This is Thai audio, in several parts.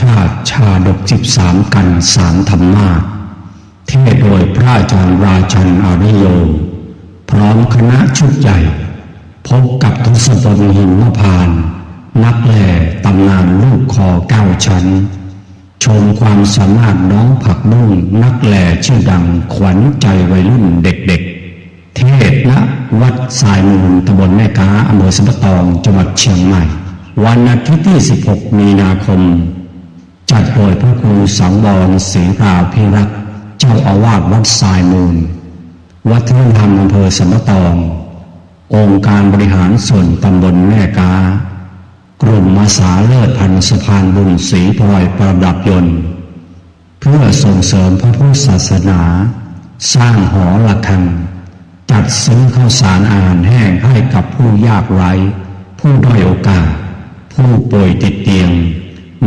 ชาติชาดก13กัน3ธรรมาสน์เทศโดยพระอาจารย์ราชันอาริโยพร้อมคณะชุดใหญ่พบกับทศพลหิมพานต์นักแล่ตำนานลูกคอ9ชั้นชมความสามารถน้องผักบุ้งนักแล่ชื่อดังขวัญใจวัยรุ่นเด็กๆเทศณวัดสายมูลตำบลแม่กาอำเภอสัมปะตองจังหวัดเชียงใหม่วันอาทิตย์ที่16มีนาคมจัดโดยพระครูสังวรศรีราภิรักษ์เจ้าอาวาสวัดสายมูลวัฒนธรรมอำเภอสัมปะตององค์การบริหารส่วนตำบลแม่กากลุ่มอาสาเลิศพันสะพานบุญศรีพลอยประดับยนต์เพื่อส่งเสริมพระพุทธศาสนาสร้างหอระฆังจัดซื้อข้าวสารอาหารแห้งให้กับผู้ยากไร้ผู้ด้อยโอกาสผู้ป่วยติดเตียง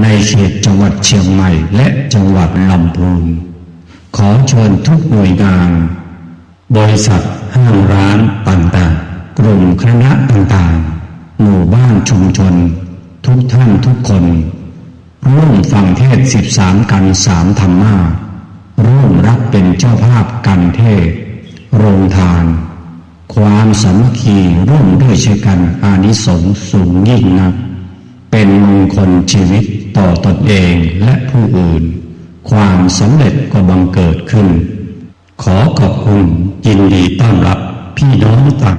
ในเขตจังหวัดเชียงใหม่และจังหวัดลำพูนขอเชิญทุกหน่วยงานบริษัทห้างร้านต่างๆกลุ่มคณะต่างๆหมู่บ้านชุมชนทุกท่านทุกคนร่วมฟังเทศน์13กัน3ธรรมาสน์ร่วมรับเป็นเจ้าภาพกันเทศน์โรงทานความสามัคคีร่วมด้วยช่วยกันอานิสงส์สูงยิ่งนักเป็นมงคลชีวิตต่อตนเองและผู้อื่นความสำเร็จก็บังเกิดขึ้นขอขอบคุณยินดีต้อนรับพี่น้องต่าง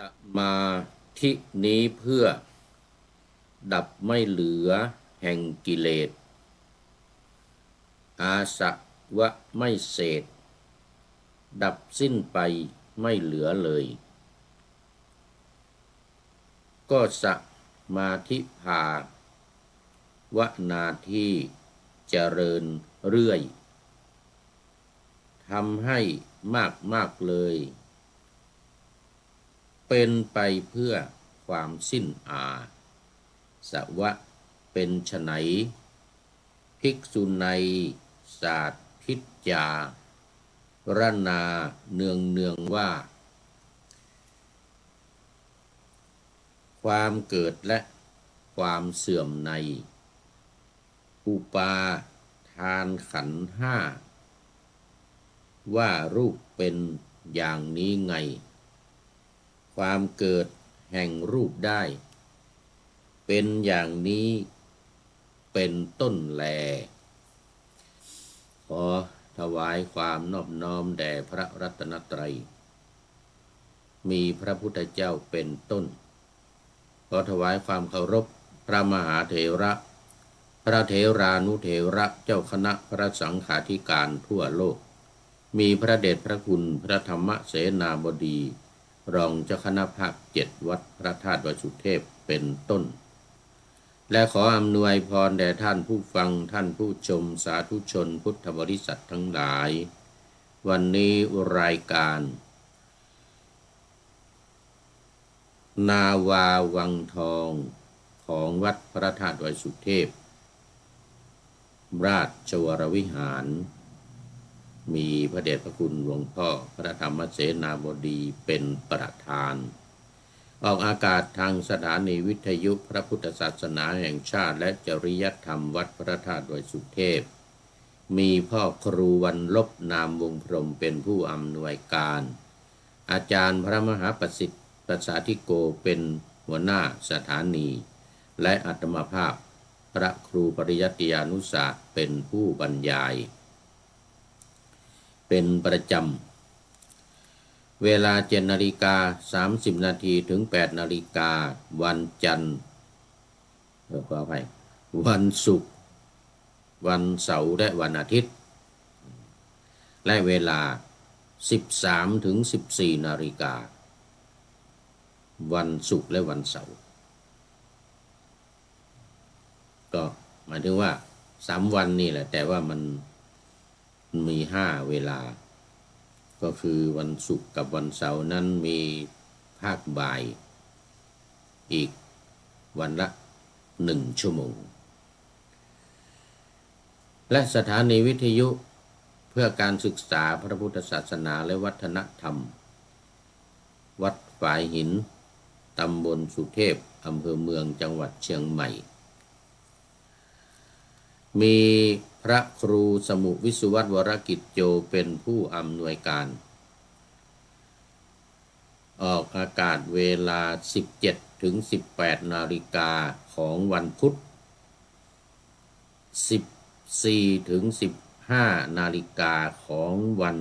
สมาธินี้เพื่อดับไม่เหลือแห่งกิเลสอาสวะไม่เศษดับสิ้นไปไม่เหลือเลยก็สมาธิภาวนาที่เจริญเรื่อยทำให้มากเลยเป็นไปเพื่อความสิ้นอาสวะเป็นไฉนภิกษุในศาสตร์พิจารณาเนืองว่าความเกิดและความเสื่อมในอุปาทานขันธ์ห้าว่ารูปเป็นอย่างนี้ไงความเกิดแห่งรูปได้เป็นอย่างนี้เป็นต้นแลขอถวายความนอบน้อมแด่พระรัตนตรัยมีพระพุทธเจ้าเป็นต้นขอถวายความเคารพพระมหาเถระพระเถรานุเถระเจ้าคณะพระสังฆาธิการทั่วโลกมีพระเดชพระคุณพระธรรมเสนาบดีรองเจ้าคณะภาค7วัดพระธาตุวสุเทพเป็นต้นและขออำนวยพรแด่ท่านผู้ฟังท่านผู้ชมสาธุชนพุทธบริษัททั้งหลายวันนี้รายการนาวาวังทองของวัดพระธาตุวสุเทพราชวรวิหารมีพระเดชพระคุณหลวงพ่อพระธรรมเสนาบดีเป็นประธานออกอากาศทางสถานีวิทยุพระพุทธศาสนาแห่งชาติและจริยธรรมวัดพระธาตุวสุเทพมีพ่อครูวันลบนามวงพรหมเป็นผู้อำนวยการอาจารย์พระมหาประสิทธิ์ประสาธิโกเป็นหัวหน้าสถานีและอาตมาภาพพระครูปริยัติยานุศาสตร์เป็นผู้บรรยายเป็นประจำเวลา7:30 นาทีถึง8 นาฬิกาวันจันทร์ขออภัยวันศุกร์วันเสาร์และวันอาทิตย์และเวลา13 ถึง 14 นาฬิกาวันศุกร์และวันเสาร์ก็หมายถึงว่า3 วันนี่แหละแต่ว่ามัน มี5 เวลา ก็คือวันศุกร์กับวันเสาร์นั้นมีภาคบ่ายอีกวันละ1 ชั่วโมงและสถานีวิทยุเพื่อการศึกษาพระพุทธศาสนาและวัฒนธรรมวัดฝายหินตำบลสุเทพอำเภอเมืองจังหวัดเชียงใหม่มีพระครูสมุวิสุวัตวรกิจโยเป็นผู้อำนวยการออกอากาศเวลา 17 ถึง 18 นาฬิกาของวันพุธ 14 ถึง 15 นาฬิกาของวัน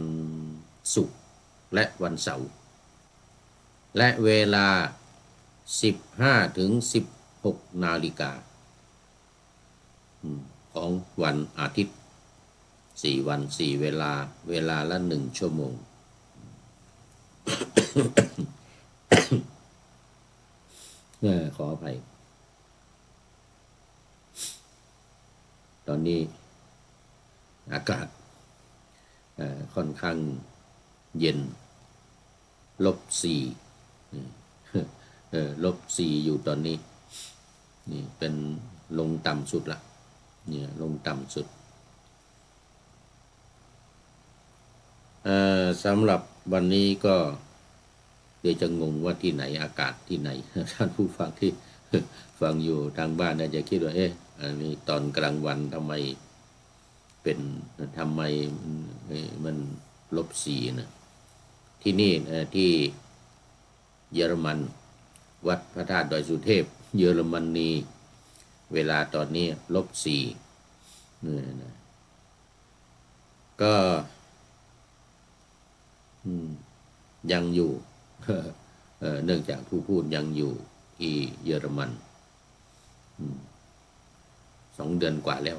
ศุกร์และวันเสาร์และเวลา 15 ถึง 16 นาฬิกาของวันอาทิตย์4 วัน 4 เวลาละ 1 ชั่วโมง ขออภัยตอนนี้อากาศค่อนข้างเย็น-4-4อยู่ตอนนี้นี่เป็นลงต่ำสุดละเนี่ยลงต่ำสุดสำหรับวันนี้ก็เดี๋ยวจะงงว่าที่ไหนอากาศที่ไหนท่านผู้ฟังที่ฟังอยู่ทางบ้านน่าจะคิดว่าอันนี้ตอนกลางวันทำไมมัน-4นะที่นี่ที่เยอรมันวัดพระธาตุดอยสุเทพเยอรมนีเวลาตอนนี้-4นะก็ยังอยู่เนื่องจากผู้พูดยังอยู่ที่เยอรมัน2 เดือนกว่าแล้ว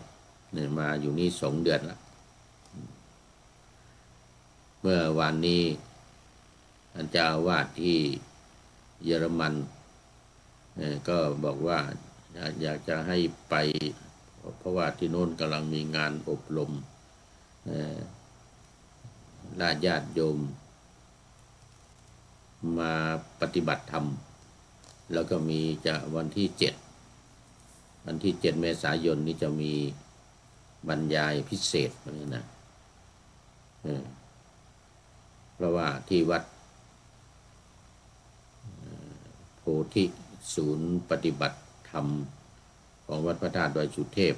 เนี่ยมาอยู่นี่2 เดือนแล้วเมื่อวานนี้ท่านเจ้าอาวาสที่เยอรมันก็บอกว่าอยากจะให้ไปเพราะว่าที่โน่นกำลังมีงานอบรมญาติโยมมาปฏิบัติธรรมแล้วก็มีจะวันที่ 7 เมษายนนี้จะมีบรรยายพิเศษนะเพราะว่าที่วัดโพธิศูนย์ปฏิบัติธรรมของวัดพระธาตุดอยสุเทพ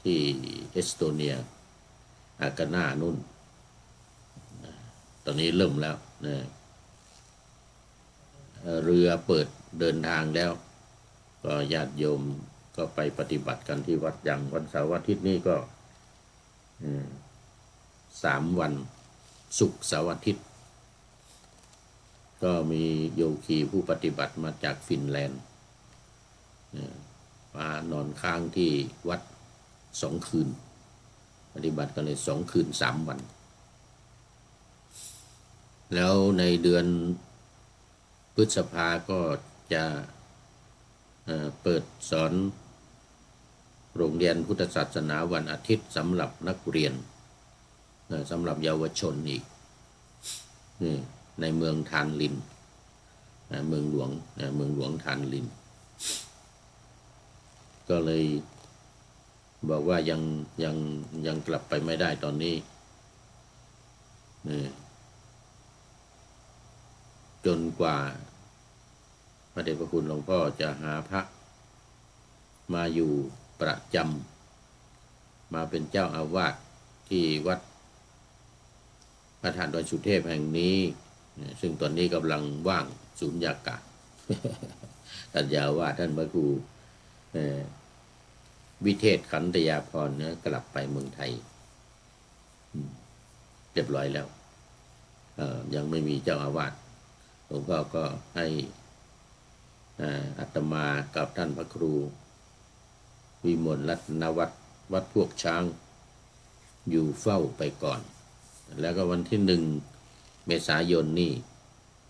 ที่เอสโตเนียอากาน่านุ่นตอนนี้เริ่มแล้วนะเรือเปิดเดินทางแล้วก็ญาติโยมก็ไปปฏิบัติกันที่วัดอย่างวันเสาร์อาทิตย์นี้ก็3 วันศุกร์เสาร์อาทิตย์ก็มีโยคีผู้ปฏิบัติมาจากฟินแลนด์มานอนค้างที่วัด2 คืนปฏิบัติกันเลย2 คืน 3 วันแล้วในเดือนพฤษภาก็จะเปิดสอนโรงเรียนพุทธศาสนาวันอาทิตย์สำหรับนักเรียนสำหรับเยาวชนอีกในเมืองทานลินเมืองหลวงทานลินก็เลยบอกว่ายังกลับไปไม่ได้ตอนนี้จนกว่าพระเดชพระคุณหลวงพ่อจะหาพระมาอยู่ประจำมาเป็นเจ้าอาวาสที่วัดพระธาตุดอยสุเทพแห่งนี้ซึ่งตอนนี้กำลังว่างสูญญากาศท่านเจ้าอาวาสท่านพระครูวิเทศขันตยาภรณ์กลับไปเมืองไทยเรียบร้อยแล้วยังไม่มีเจ้าอาวาสหลวงพ่อก็ให้อาตมากับท่านพระครูวิมลรัตนวัดพวกช้างอยู่เฝ้าไปก่อนแล้วก็วันที่1 เมษายนนี่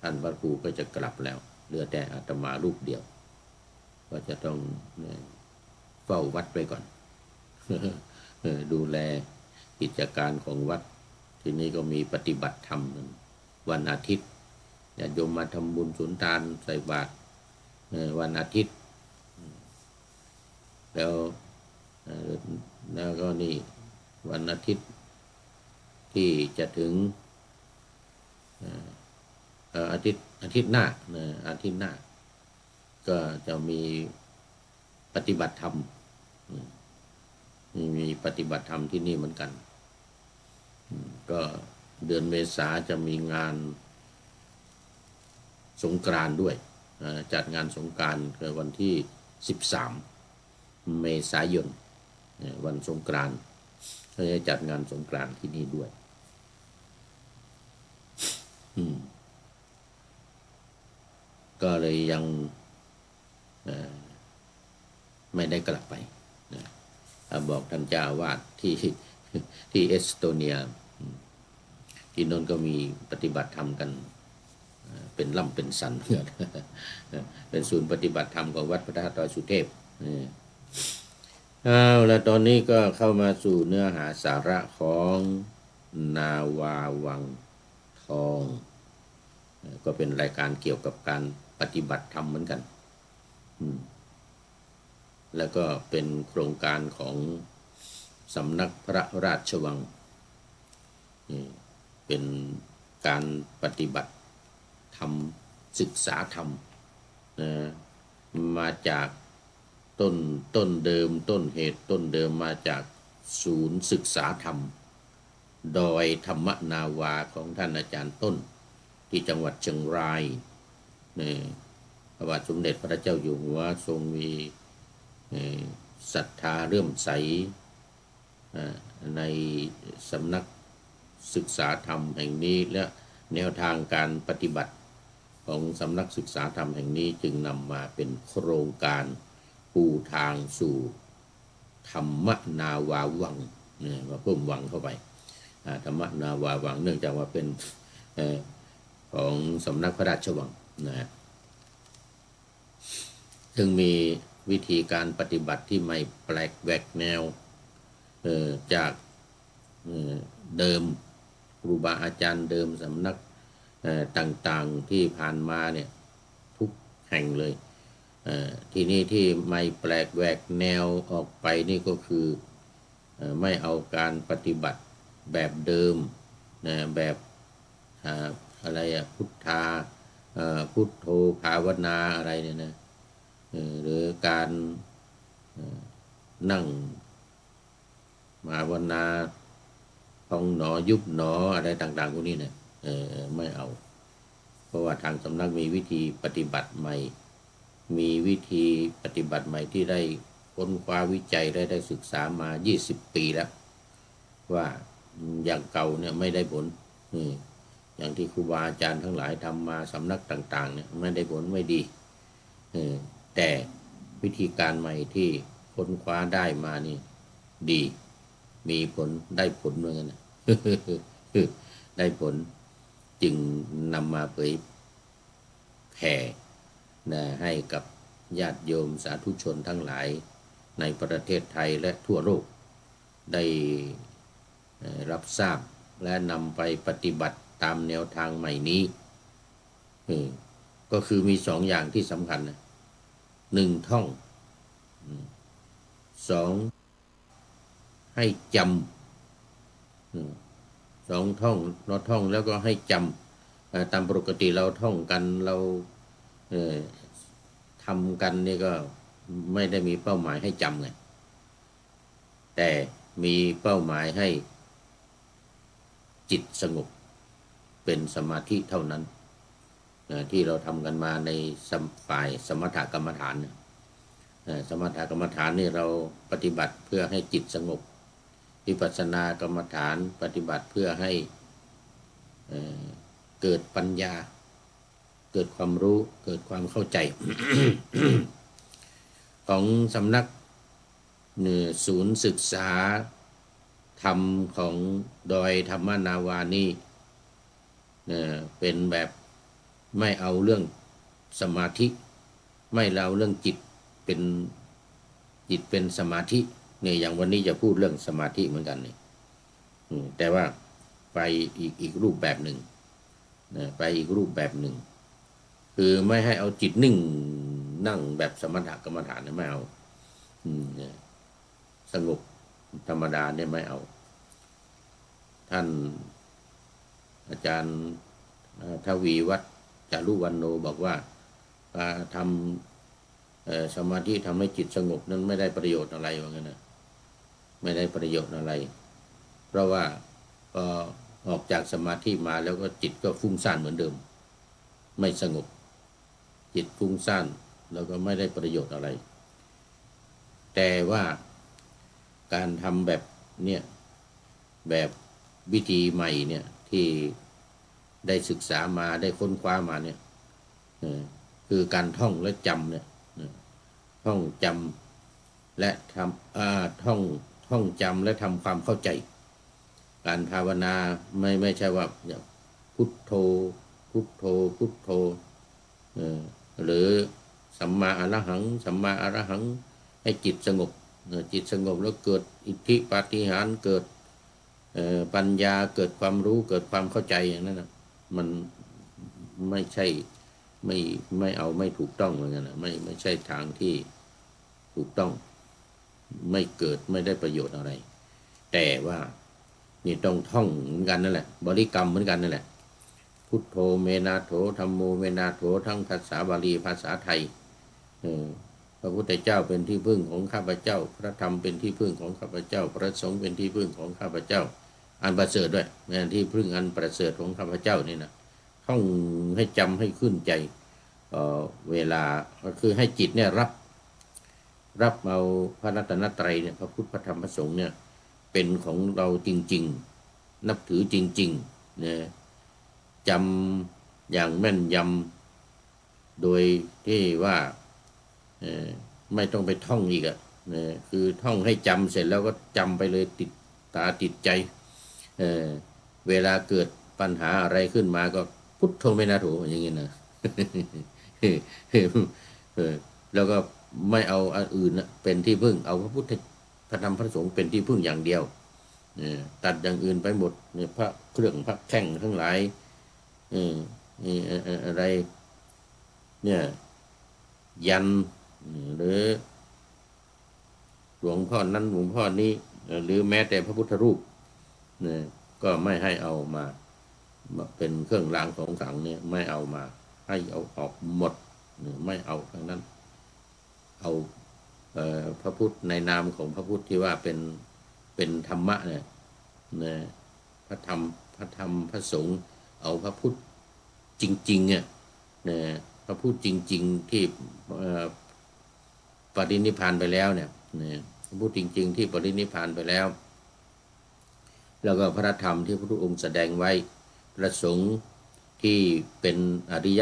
ท่านพระครูก็จะกลับแล้วเหลือแต่อาตมารูปเดียวก็จะต้องเฝ้าวัดไปก่อน ดูแล กิจการของวัดที่นี่ก็มีปฏิบัติธรรมวันอาทิตย์ญาติโยมมาทำบุญสุนทานใส่บาตรวันอาทิตย์แล้วก็นี่วันอาทิตย์ที่จะถึงอาทิตย์หน้าอาทิตย์หน้าก็จะมีปฏิบัติธรรมมีปฏิบัติธรรมที่นี่เหมือนกันก็เดือนเมษาจะมีงานสงกรานต์ด้วยจัดงานสงกรานต์คือวันที่13เมษายนวันสงกรานต์เขาจะจัดงานสงกรานต์ที่นี่ด้วยก็เลยยังไม่ได้กลับไปบอกท่านเจ้าอาวาสที่เอสโตเนียที่นนก็มีปฏิบัติธรรมกันเป็นล่ำเป็นสันเป็นศูนย์ปฏิบัติธรรมของวัดพระธาตุดอยสุเทพแล้วตอนนี้ก็เข้ามาสู่เนื้อหาสาระของนาวาวังทองก็เป็นรายการเกี่ยวกับการปฏิบัติธรรมเหมือนกันแล้วก็เป็นโครงการของสำนักพระราชวังเป็นการปฏิบัติธรรมศึกษาธรรมมาจากต้นเดิมต้นเหตุต้นเดิมมาจากศูนย์ศึกษาธรรมดอยธรรมนาวาของท่านอาจารย์ต้นที่จังหวัดเชียงรายพระบาทสมเด็จพระเจ้าอยู่หัวทรงมีศรัทธาเลื่อมใสในสำนักศึกษาธรรมแห่งนี้และแนวทางการปฏิบัติของสำนักศึกษาธรรมแห่งนี้จึงนำมาเป็นโครงการปูทางสู่ธรรมนาวาวังมาเพิ่มวังเข้าไปธรรมนาวาวังเนื่องจากว่าเป็นของสำนักพระราชวังนะซึ่งมีวิธีการปฏิบัติที่ไม่แปลกแหวกแนวจากเดิมครูบาอาจารย์เดิมสำนักต่างๆที่ผ่านมาเนี่ยทุกแห่งเลยทีนี้ที่ไม่แปลกแหวกแนวออกไปนี่ก็คือไม่เอาการปฏิบัติแบบเดิมแบบอะไรพุทธาพุทโธภาวนาอะไรเนี่ยนะหรือการนั่งภาวนาพองหนอยุบหนออะไรต่างๆพวกนี้เนี่ยไม่เอาเพราะว่าทางสำนักมีวิธีปฏิบัติใหม่มีวิธีปฏิบัติใหม่ที่ได้ค้นคว้าวิจัยได้ศึกษามา20 ปีแล้วว่าอย่างเก่าเนี่ยไม่ได้ผลอย่างที่ครูบาอาจารย์ทั้งหลายทำมาสำนักต่างๆเนี่ยไม่ได้ผลไม่ดีแต่วิธีการใหม่ที่ค้นคว้าได้มานี่ดีมีผลได้ผลเหมือนกันนะ ได้ผลจึงนำมาเผยแผ่ให้กับญาติโยมสาธุชนทั้งหลายในประเทศไทยและทั่วโลกได้รับทราบและนำไปปฏิบัติตามแนวทางใหม่นี้ก็คือมี2 อย่างที่สำคัญนะ1ท่อง2ให้จำ2ท่องเราท่องแล้วก็ให้จำตามปกติเราท่องกันเราทำกันนี่ก็ไม่ได้มีเป้าหมายให้จำไงแต่มีเป้าหมายให้จิตสงบเป็นสมาธิเท่านั้นที่เราทำกันมาในฝ่ายสมถกรรมฐานสมถกรรมฐานนี่เราปฏิบัติเพื่อให้จิตสงบวิปัสสนากรรมฐานปฏิบัติเพื่อให้เกิดปัญญาเกิดความรู้เกิดความเข้าใจ ของสำนักศูนย์ศึกษาธรรมของดอยธรรมนาวานี่เป็นแบบไม่เอาเรื่องสมาธิไม่เอาเรื่องจิตเป็นสมาธิเนี่ยอย่างวันนี้จะพูดเรื่องสมาธิเหมือนกันนี่ แต่ว่าไปอีกรูปแบบหนึ่งนะไปอีกรูปแบบหนึ่งคือไม่ให้เอาจิตนิ่งนั่งแบบสมถกรรมฐานไม่เอาสงบธรรมดาเนี่ยไม่เอาท่านอาจารย์ทวีวัฒน์จารุวรรณโนบอกว่าทำสมาธิทำให้จิตสงบนั้นไม่ได้ประโยชน์อะไรว่างั้นนะไม่ได้ประโยชน์อะไรเพราะว่าพอออกจากสมาธิมาแล้วก็จิตก็ฟุ้งซ่านเหมือนเดิมไม่สงบจิตฟุ้งซ่านแล้วก็ไม่ได้ประโยชน์อะไรแต่ว่าการทำแบบเนี่ยแบบวิธีใหม่เนี่ยที่ได้ศึกษามาได้ค้นคว้ามาเนี่ยคือการท่องและจำเนี่ยท่องจำและทำท่องจำและทำความเข้าใจการภาวนาไม่ใช่ว่าพุทโธพุทโธพุทโธหรือสัมมาอรหังสัมมาอรหังให้จิตสงบจิตสงบแล้วเกิดอิทธิปาฏิหาริย์เกิดปัญญาเกิดความรู้เกิดความเข้าใจอย่างนั้นนะมันไม่ใช่ไม่เอาไม่ถูกต้องเหมือนกันนะไม่ใช่ทางที่ถูกต้องไม่เกิดไม่ได้ประโยชน์อะไรแต่ว่านี่ต้องท่องเหมือนกันนั่นแหละบริกรรมเหมือนกันนั่นแหละพุทโธเมนาโถธัมโมเมนาโถทั้งภาษาบาลีภาษาไทยพระพุทธเจ้าเป็นที่พึ่งของข้าพเจ้าพระธรรมเป็นที่พึ่งของข้าพเจ้าพระสงฆ์เป็นที่พึ่งของข้าพเจ้าอันประเสริฐด้วยเป็นที่พึ่งอันประเสริฐของข้าพเจ้านี่นะท่องให้จำให้ขึ้นใจเวลาก็คือให้จิตเนี่ยรับเอาพระรัตนตรัยเนี่ยพระพุทธพระธรรมพระสงฆ์เนี่ยเป็นของเราจริงๆนับถือจริงๆเนี่ยจำอย่างแม่นยำโดยที่ว่าไม่ต้องไปท่องอีกอ่ะคือท่องให้จำเสร็จแล้วก็จำไปเลยติดตาติดใจเวลาเกิดปัญหาอะไรขึ้นมาก็พุทโธเมนาโถอย่างนี้นะแล้วก็ไม่เอาอันอื่นเป็นที่พึ่งเอาพระพุทธพระธรรมพระสงฆ์เป็นที่พึ่งอย่างเดียวตัดอย่างอื่นไปหมดเนี่ยพระเครื่องพระแท่งทั้งหลายอะไรเนี่ยยันหรือหลวงพ่อนั้นหลวงพ่อนี้หรือแม้แต่พระพุทธรูปเนี่ยก็ไม่ให้เอามาเป็นเครื่องรางของขลังเนี่ยไม่เอามาให้เอาออกหมดไม่เอาทั้งนั้นเอาพระพุทธในนามของพระพุทธที่ว่าเป็นธรรมะเนี่ยพระธรรมพระสงฆ์เอาพระพุทธจริงๆเนี่ยพระพุทธจริงๆที่ปรินิพพานไปแล้วเนี่ยพระพุทธจริงๆที่ปรินิพพานไปแล้วแล้วก็พระธรรมที่พระพุทธองค์แสดงไว้ประสงค์ที่เป็นอริย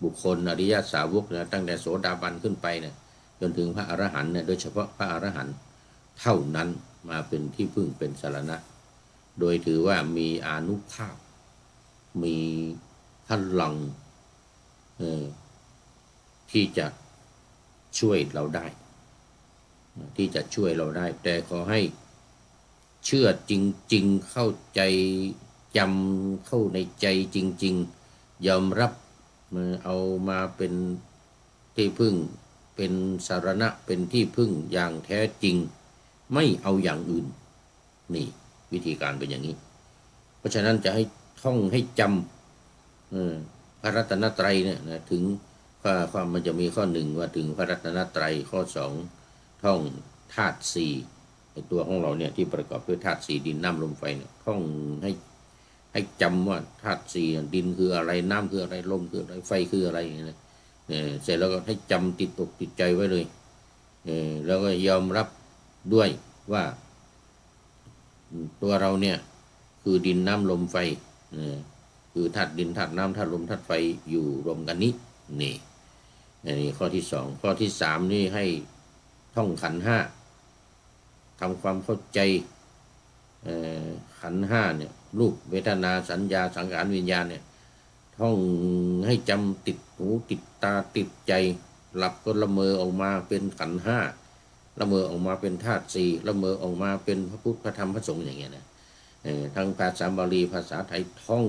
บุคคลอริยสาวกนะตั้งแต่โสดาบันขึ้นไปเนี่ยจนถึงพระอรหันต์เนี่ยโดยเฉพาะพระอรหันต์เท่านั้นมาเป็นที่พึ่งเป็นสรณะโดยถือว่ามีอานุภาพมีพลังที่จะช่วยเราได้ที่จะช่วยเราได้แต่ขอให้เชื่อจริงๆเข้าใจจำเข้าในใจจริงๆยอมรับเอามาเป็นที่พึ่งเป็นสรณะเป็นที่พึ่งอย่างแท้จริงไม่เอาอย่างอื่นนี่วิธีการเป็นอย่างนี้เพราะฉะนั้นจะให้ท่องให้จำพระรัตนตรัยเนี่ยนะถึงความมันจะมีข้อหนึ่งว่าถึงพระรัตนตรัยข้อสองท่องธาตุสี่ในตัวของเราเนี่ยที่ประกอบด้วยธาตุสี่ดินน้ำลมไฟเนี่ยท่องให้จำว่าธาตุสี่ดินคืออะไรน้ำคืออะไรลมคืออะไรไฟคืออะไรอย่างเงี้ยเสร็จแล้วก็ให้จำติดอกติดใจไว้เลยแล้วก็ยอมรับด้วยว่าตัวเราเนี่ยคือดินน้ำลมไฟคือธาตุดินธาตุน้ำธาตุลมธาตุไฟอยู่รวมกันนี้นี่ข้อที่สองข้อที่สามนี่ให้ท่องขันธ์ห้าทำความเข้าใจขันธ์ห้าเนี่ยรูปเวทนาสัญญาสังขารวิญญาณเนี่ยท่องให้จำติดหูติดตาติดใจหลับก็ละเมอออกมาเป็นขันธ์ห้าละเมอออกมาเป็นธาตุสี่ละเมอออกมาเป็นพระพุทธพระธรรมพระสงฆ์อย่างเงี้ยนะ ทั้งภาษาบาลีภาษาไทยท่อง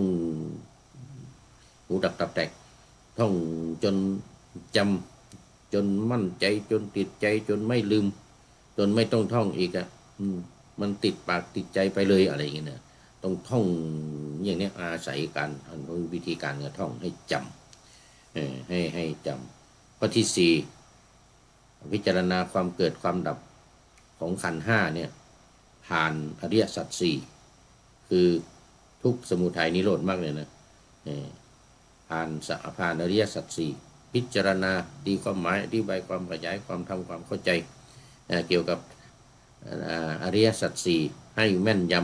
หูดับตับแตกท่องจนจำจนมั่นใจจนติดใจจนไม่ลืมจนไม่ต้องท่องอีกอ่ะมันติดปากติดใจไปเลยอะไรอย่างเงี้ยนะต้องท่องอย่างนี้อาศัยการวิธีการเนี่ยท่องให้จำให้จำข้อที่สี่พิจารณาความเกิดความดับของขันธ์ห้าเนี่ยผ่านอริยสัจสี่คือทุกข์สมุทัยนิโรธมากเลยนะผ่านอริยสัจสี่พิจารณาตีความหมายอธิบายความขยายความทำความเข้าใจเกี่ยวกับอริยสัจสี่ให้แม่นย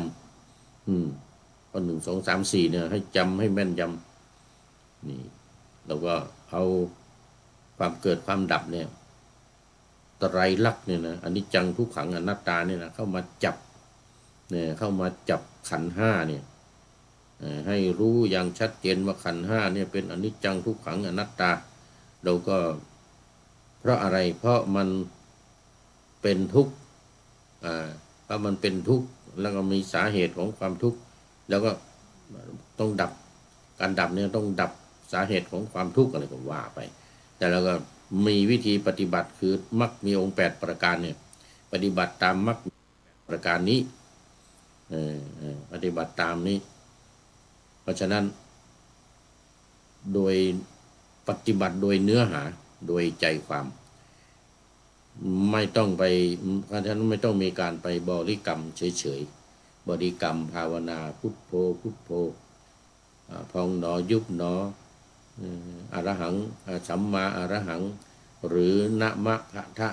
ำข้อ1 2 3 4เนี่ยให้จำให้แม่นยำนี่เราก็เอาความเกิดความดับเนี่ยไตรลักษณ์เนี่ยนะอนิจจังทุกขังอนัตตาเนี่ยนะเข้ามาจับเนี่ยเข้ามาจับขันธ์ห้าเนี่ยให้รู้อย่างชัดเจนว่าขันธ์ห้าเนี่ยเป็นอนิจจังทุกขังอนัตตาเราก็เพราะอะไรเพราะมันเป็นทุกข์เพราะมันเป็นทุกข์แล้วก็มีสาเหตุของความทุกข์แล้วก็ต้องดับการดับเนี่ยต้องดับสาเหตุของความทุกข์อะไรก็ว่าไปแต่แล้วก็มีวิธีปฏิบัติคือมรรคมีองค์8ประการเนี่ยปฏิบัติตามมรรคประการนี้ปฏิบัติตามนี้เพราะฉะนั้นโดยปฏิบัติโดยเนื้อหาโดยใจความไม่ต้องไปเพราะฉะนั้นไม่ต้องมีการไปบริกรรมเฉยๆบริกรรมภาวนาพุทโธพุทโธพองหนอยุบหนออรหังสัมมาอรหังหรือนะมะพะทะ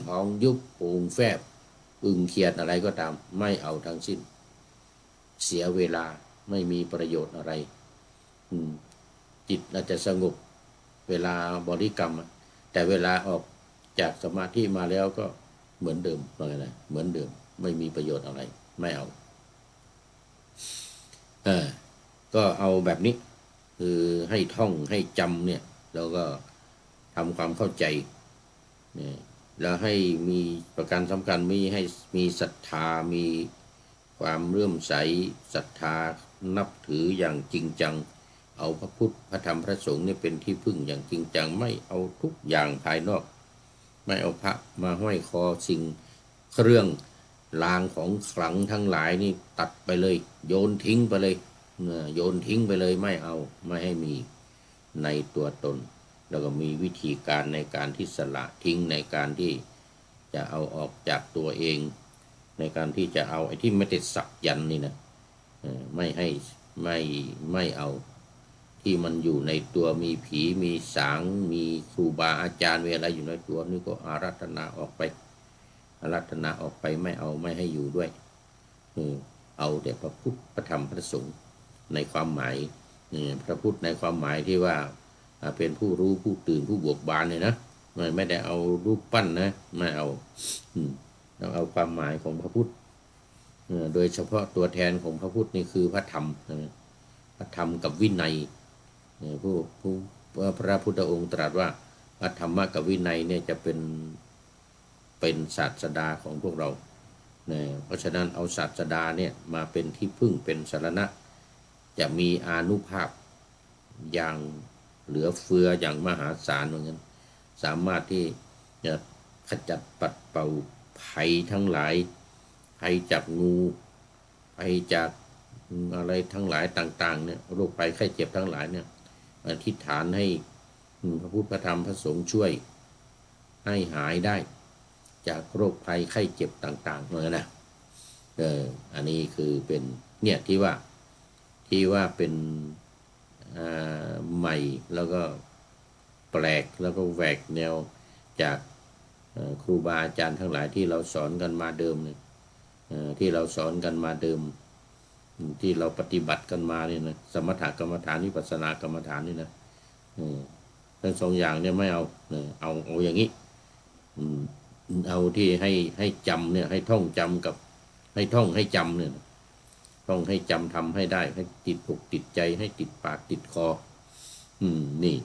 พองยุบปูงแฟบอึ่งเขียดอะไรก็ตามไม่เอาทั้งสิ้นเสียเวลาไม่มีประโยชน์อะไรจิตอาจจะสงบเวลาบริกรรมแต่เวลาออกจากสมาธิมาแล้วก็เหมือนเดิมอะไรเหมือนเดิมไม่มีประโยชน์อะไรไม่เอาก็เอาแบบนี้คือให้ท่องให้จำเนี่ยแล้วก็ทำความเข้าใจเนี่ยแล้วให้มีประการสำคัญให้มีศรัทธามีความเลื่อมใสศรัทธานับถืออย่างจริงจังเอาพระพุทธพระธรรมพระสงฆ์เนี่ยเป็นที่พึ่งอย่างจริงจังไม่เอาทุกอย่างภายนอกไม่เอาพระมาห้อยคอสิ่งเครื่องรางของขลังทั้งหลายนี่ตัดไปเลยโยนทิ้งไปเลยโยนทิ้งไปเลยไม่เอาไม่ให้มีในตัวตนแล้วก็มีวิธีการในการที่สละทิ้งในการที่จะเอาออกจากตัวเองในการที่จะเอาไอ้ที่ไม่ติดสักยันนี่นะไม่ให้ไม่เอาที่มันอยู่ในตัวมีผีมีสางมีครูบาอาจารย์มีอะไรอยู่ในตัวนี่ก็อาราธนาออกไปอาราธนาออกไปไม่เอาไม่ให้อยู่ด้วยเอาแต่พระพุทธพระธรรมพระสงฆ์ในความหมายพระพุทธในความหมายที่ว่าเป็นผู้รู้ผู้ตื่นผู้เบิกบานเนี่ยนะไม่ได้เอารูปปั้นนะไม่เอาต้องเอาความหมายของพระพุทธโดยเฉพาะตัวแทนของพระพุทธนี่คือพระธรรมพระธรรมกับวินัยผู้พระพุทธองค์ตรัสว่าพระธรรมกับวินัยเนี่ยจะเป็นศาสดาของพวกเราเพราะฉะนั้นเอาศาสดาเนี่ยมาเป็นที่พึ่งเป็นสรณะจะมีอานุภาพอย่างเหลือเฟืออย่างมหาศาลเหมือนกันสามารถที่จะขจัดปัดเป่าภัยทั้งหลายภัยจากงูภัยจากอะไรทั้งหลายต่างๆเนี่ยโรคภัยไข้เจ็บทั้งหลายเนี่ยอธิษฐานให้พระพุทธพระธรรมพระสงฆ์ช่วยให้หายได้จากโรคภัยไข้เจ็บต่างๆเหมือนนะอันนี้คือเป็นเนี่ยที่ว่าเป็นใหม่แล้วก็แปลกแล้วก็แหวกแนวจากครูบาอาจารย์ทั้งหลายที่เราสอนกันมาเดิมเนี่ยที่เราสอนกันมาเดิมที่เราปฏิบัติกันมาเนี่ยนะสมถกรรมฐานวิปัสสนากรรมฐานนี่นะทั้งสองอย่างเนี่ยไม่เอาเอาอย่างนี้เอาที่ให้จำเนี่ยให้ท่องจำกับให้ท่องให้จำเนี่ยท่องให้จำทำให้ได้ให้ติดอกติดใจให้ติดปากติดคอนี่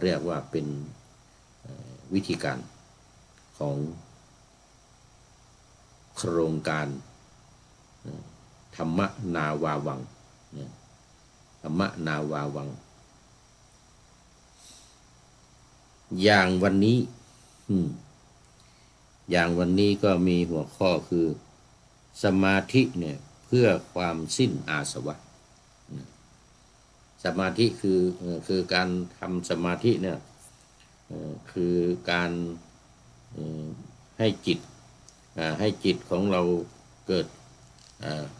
เรียกว่าเป็นวิธีการของโครงการท รรมนาวาวังธรรมนาวาวังอย่างวันนี้อย่างวันนี้ก็มีหัวข้อคือสมาธิเนี่ยเพื่อความสิ้นอาสวะสมาธิคือการทำสมาธิเนี่ยคือการให้จิตของเราเกิด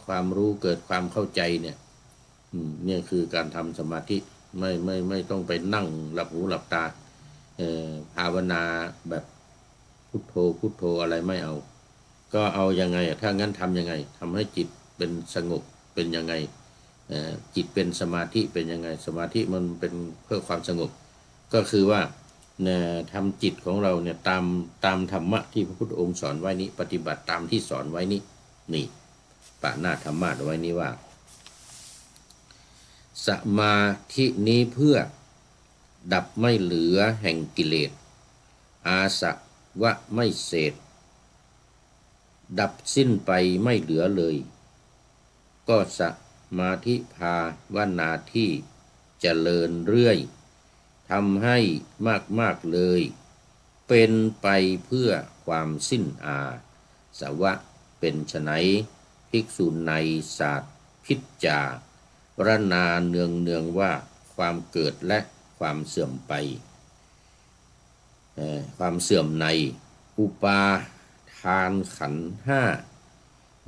ความรู้เกิดความเข้าใจเนี่ยคือการทำสมาธิไม่ต้องไปนั่งหลับหูหลับตาภาวนาแบบพุทโธพุทโธอะไรไม่เอาก็เอายังไงถ้างั้นทำยังไงทำให้จิตเป็นสงบเป็นยังไงจิตเป็นสมาธิเป็นยังไงสมาธิมันเป็นเพื่อความสงบก็คือว่าทำจิตของเราเนี่ยตามธรรมะที่พระพุทธองค์สอนไว้นี้ปฏิบัติตามที่สอนไว้นี้นี่ปะหน้าธรรมะไว้นี้ว่าสมาธินี้เพื่อดับไม่เหลือแห่งกิเลสอาสวะไม่เศษดับสิ้นไปไม่เหลือเลยก็สมาธิภาวนาที่เจริญเรื่อยทำให้มากๆเลยเป็นไปเพื่อความสิ้นอาสวะเป็นไฉนภิกษุในศาสตร์พิจจารณาเนืองว่าความเกิดและความเสื่อมไปความเสื่อมในอุปาทานขันธ์ห้า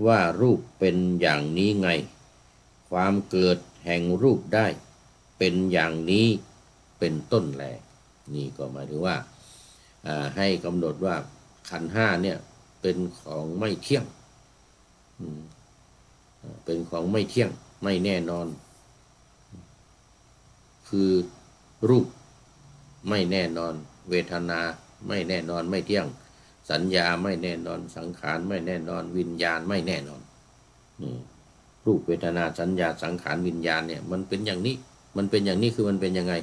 ว่ารูปเป็นอย่างนี้ไงความเกิดแห่งรูปได้เป็นอย่างนี้เป็นต้นแลนี่ก็หมายถึงว่าให้กำหนดว่าขันธ์ห้าเนี่ยเป็นของไม่เที่ยงเป็นของไม่เที่ยงไม่แน่นอนคือรูปไม่แน่นอนเวทนาไม่แน่นอนไม่เที่ยงสัญญาไม่แน่นอนสังขารไม่แน่นอนวิญญาณไม่แน่นอนรูปเวทนาสัญญาสังขารวิญญาณเนี่ยมันเป็นอย่างนี้มันเป็นอย่างนี้คือมันเป็นยังไง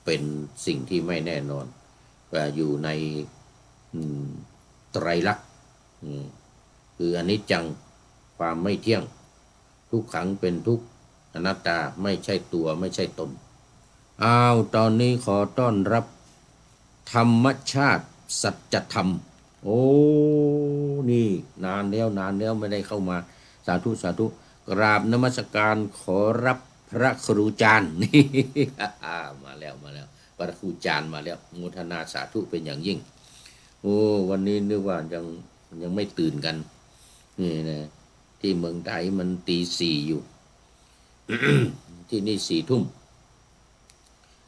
เป็นสิ่งที่ไม่แน่นอนว่าอยู่ในไตรลักษณ์คืออนิจจังความไม่เที่ยงทุกขังเป็นทุกข์อนัตตาไม่ใช่ตัวไม่ใช่ตนตอนนี้ขอต้อนรับธรรมชาติสัจธรรมโอ้นี่นานแล้วไม่ได้เข้ามาสาธุกราบนมัสการขอรับพระครูจารย์นี่ มาแล้วพระครูจารย์มาแล้วโมทนาสาธุเป็นอย่างยิ่งโอ้วันนี้นึกว่ายังไม่ตื่นกันนี่นะที่เมืองไทยมันตี 4อยู่ ที่นี่ 4 ทุ่ม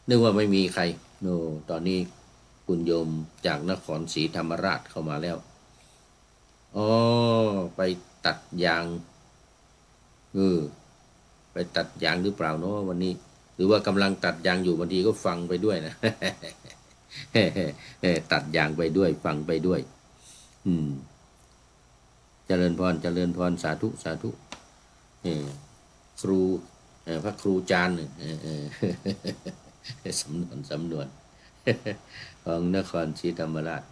นึกว่าไม่มีใครตอนนี้คุณโยมจากนครศรีธรรมราชเข้ามาแล้วไปตัดยางไปตัดยางหรือเปล่าเนาะวันนี้หรือว่ากำลังตัดยางอยู่บางทีก็ฟังไปด้วยนะ ตัดยางไปด้วยฟังไปด้วยเจริญพรสาธุครูพระครูจารย์สำนวนของนครศรีธรรมราช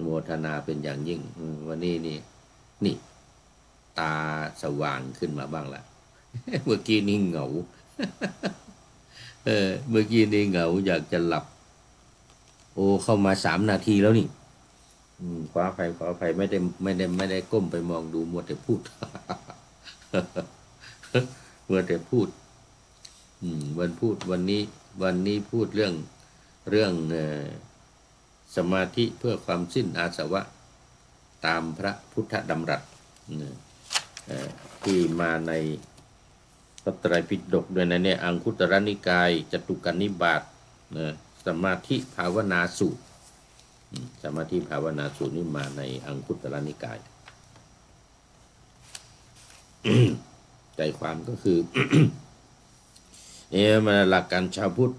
โมทนาเป็นอย่างยิ่งวันนี้นี่ตาสว่างขึ้นมาบ้างละ เมื่อกี้นี่เหงา เมื่อกี้นี่เหงาอยากจะหลับเข้ามา3 นาทีแล้วนี่ขออภัยไม่ได้ก้มไปมองดูมัวแต่พูด วันนี้พูดเรื่องสมาธิเพื่อความสิ้นอาสวะตามพระพุทธดำรัสที่มาในพระไตรปิฎกด้วยนะเนี่ยอังคุตรนิกายจตุกนิบาตสมาธิภาวนาสูตรสมาธิภาวนาสูตรนี่มาในอังคุตรนิกาย ใจความก็คือ เนี่ยมาหลักการชาวพุทธ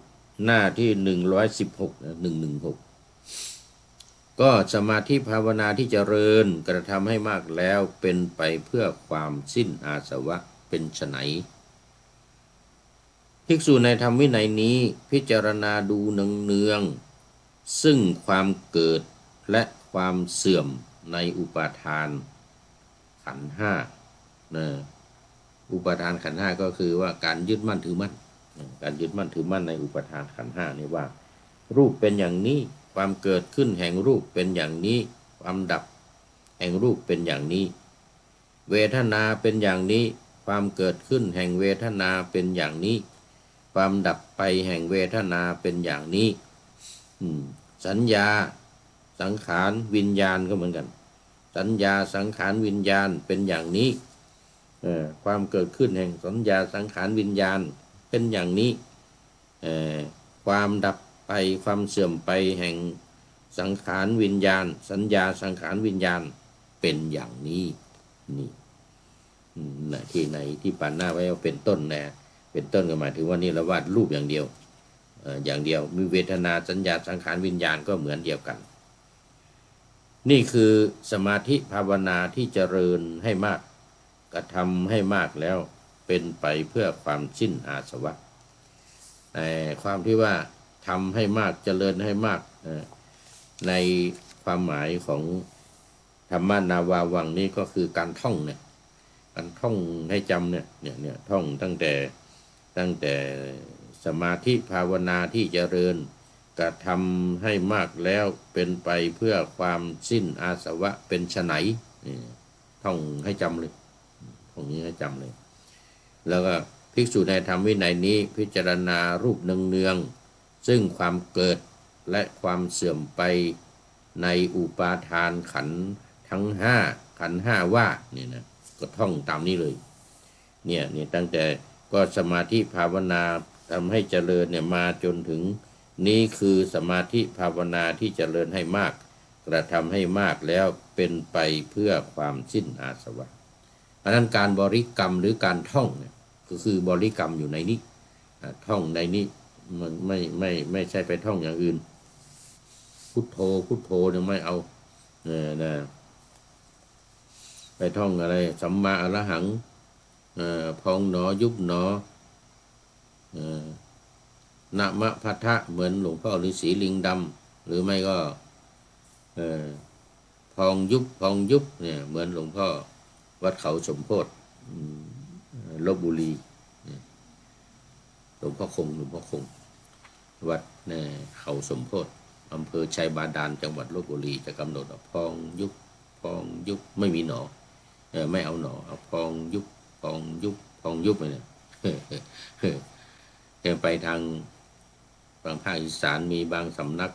หน้าที่116 ก็สมาธิภาวนาที่เจริญกระทำให้มากแล้วเป็นไปเพื่อความสิ้นอาสวะเป็นไฉนภิกษุในธรรมวินัยนี้พิจารณาดูเนืองๆซึ่งความเกิดและความเสื่อมในอุปาทานขันธ์ห้า นะอุปทานขันธ์ห้าก็คือว่าการยึดมั่นถือมั่นการยึดมั่นถือมั่นในอุปทานขันธ์ห้านี่ว่ารูปเป็นอย่างนี้ความเกิดขึ้นแห่งรูปเป็นอย่างนี้ความดับแห่งรูปเป็นอย่างนี้เวทนาเป็นอย่างนี้ความเกิดขึ้นแห่งเวทนาเป็นอย่างนี้ความดับไปแห่งเวทนาเป็นอย่างนี้สัญญาสังขารวิญญาณก็เหมือนกันสัญญาสังขารวิญญาณเป็นอย่างนี้ความเกิดขึ้นแห่งสัญญาสังขารวิญญาณเป็นอย่างนี้ความดับไปความเสื่อมไปแห่งสังขารวิญญาณสัญญาสังขารวิญญาณเป็นอย่างนี้นี่ที่ไหนที่ปานหน้าไว้ว่าเป็นต้นนะเป็นต้นก็หมายถึงว่านี่เราวาดรูปอย่างเดียวอย่างเดียวมีเวทนาสัญญาสังขารวิญญาณก็เหมือนเดียวกันนี่คือสมาธิภาวนาที่เจริญให้มากกระทำให้มากแล้วเป็นไปเพื่อความสิ้นอาสวะความที่ว่าทำให้มากเจริญให้มากในความหมายของธรรมนาวาวังนี้ก็คือการท่องเนี่ยการท่องให้จำเนี่ยท่องตั้งแต่สมาธิภาวนาที่เจริญกระทำให้มากแล้วเป็นไปเพื่อความสิ้นอาสวะเป็นไฉนท่องให้จำเลยท่องนี้ให้จำเลยแล้วก็ภิกษุในธรรมวินัยนี้พิจารณารูปเนืองๆซึ่งความเกิดและความเสื่อมไปในอุปาทานขันธ์ทั้งห้าขันธ์ห้าว่านี่นะก็ท่องตามนี้เลยเนี่ยตั้งแต่ก็สมาธิภาวนาทำให้เจริญเนี่ยมาจนถึงนี้คือสมาธิภาวนาที่เจริญให้มากกระทำให้มากแล้วเป็นไปเพื่อความสิ้นอาสวะเพราะนั้นการบริกรรมหรือการท่องเนี่ยก็คือบริกรรมอยู่ในนี้ท่องในนี้มันไม่ใช่ไปท่องอย่างอื่นพุทโธพุทโธเนี่ยไม่เอานะไปท่องอะไรสัมมาอรหังพองหนอยุบหนอนะมะพัทธะเหมือนหลวงพ่อฤาษีลิงดำหรือไม่ก็พองยุบเนี่ยเหมือนหลวงพ่อวัดเขาสมโพธิลพบุรีหลวงพ่อคงวัดเขาสมโพธิอำเภอชัยบาดาลจังหวัดลพบุรีจะกำหนดพองยุบไม่มีหนอไม่เอาหนอเอาพองยุบเนี่ยไปทางฝั่งภาคอีสานมีบางสำนัก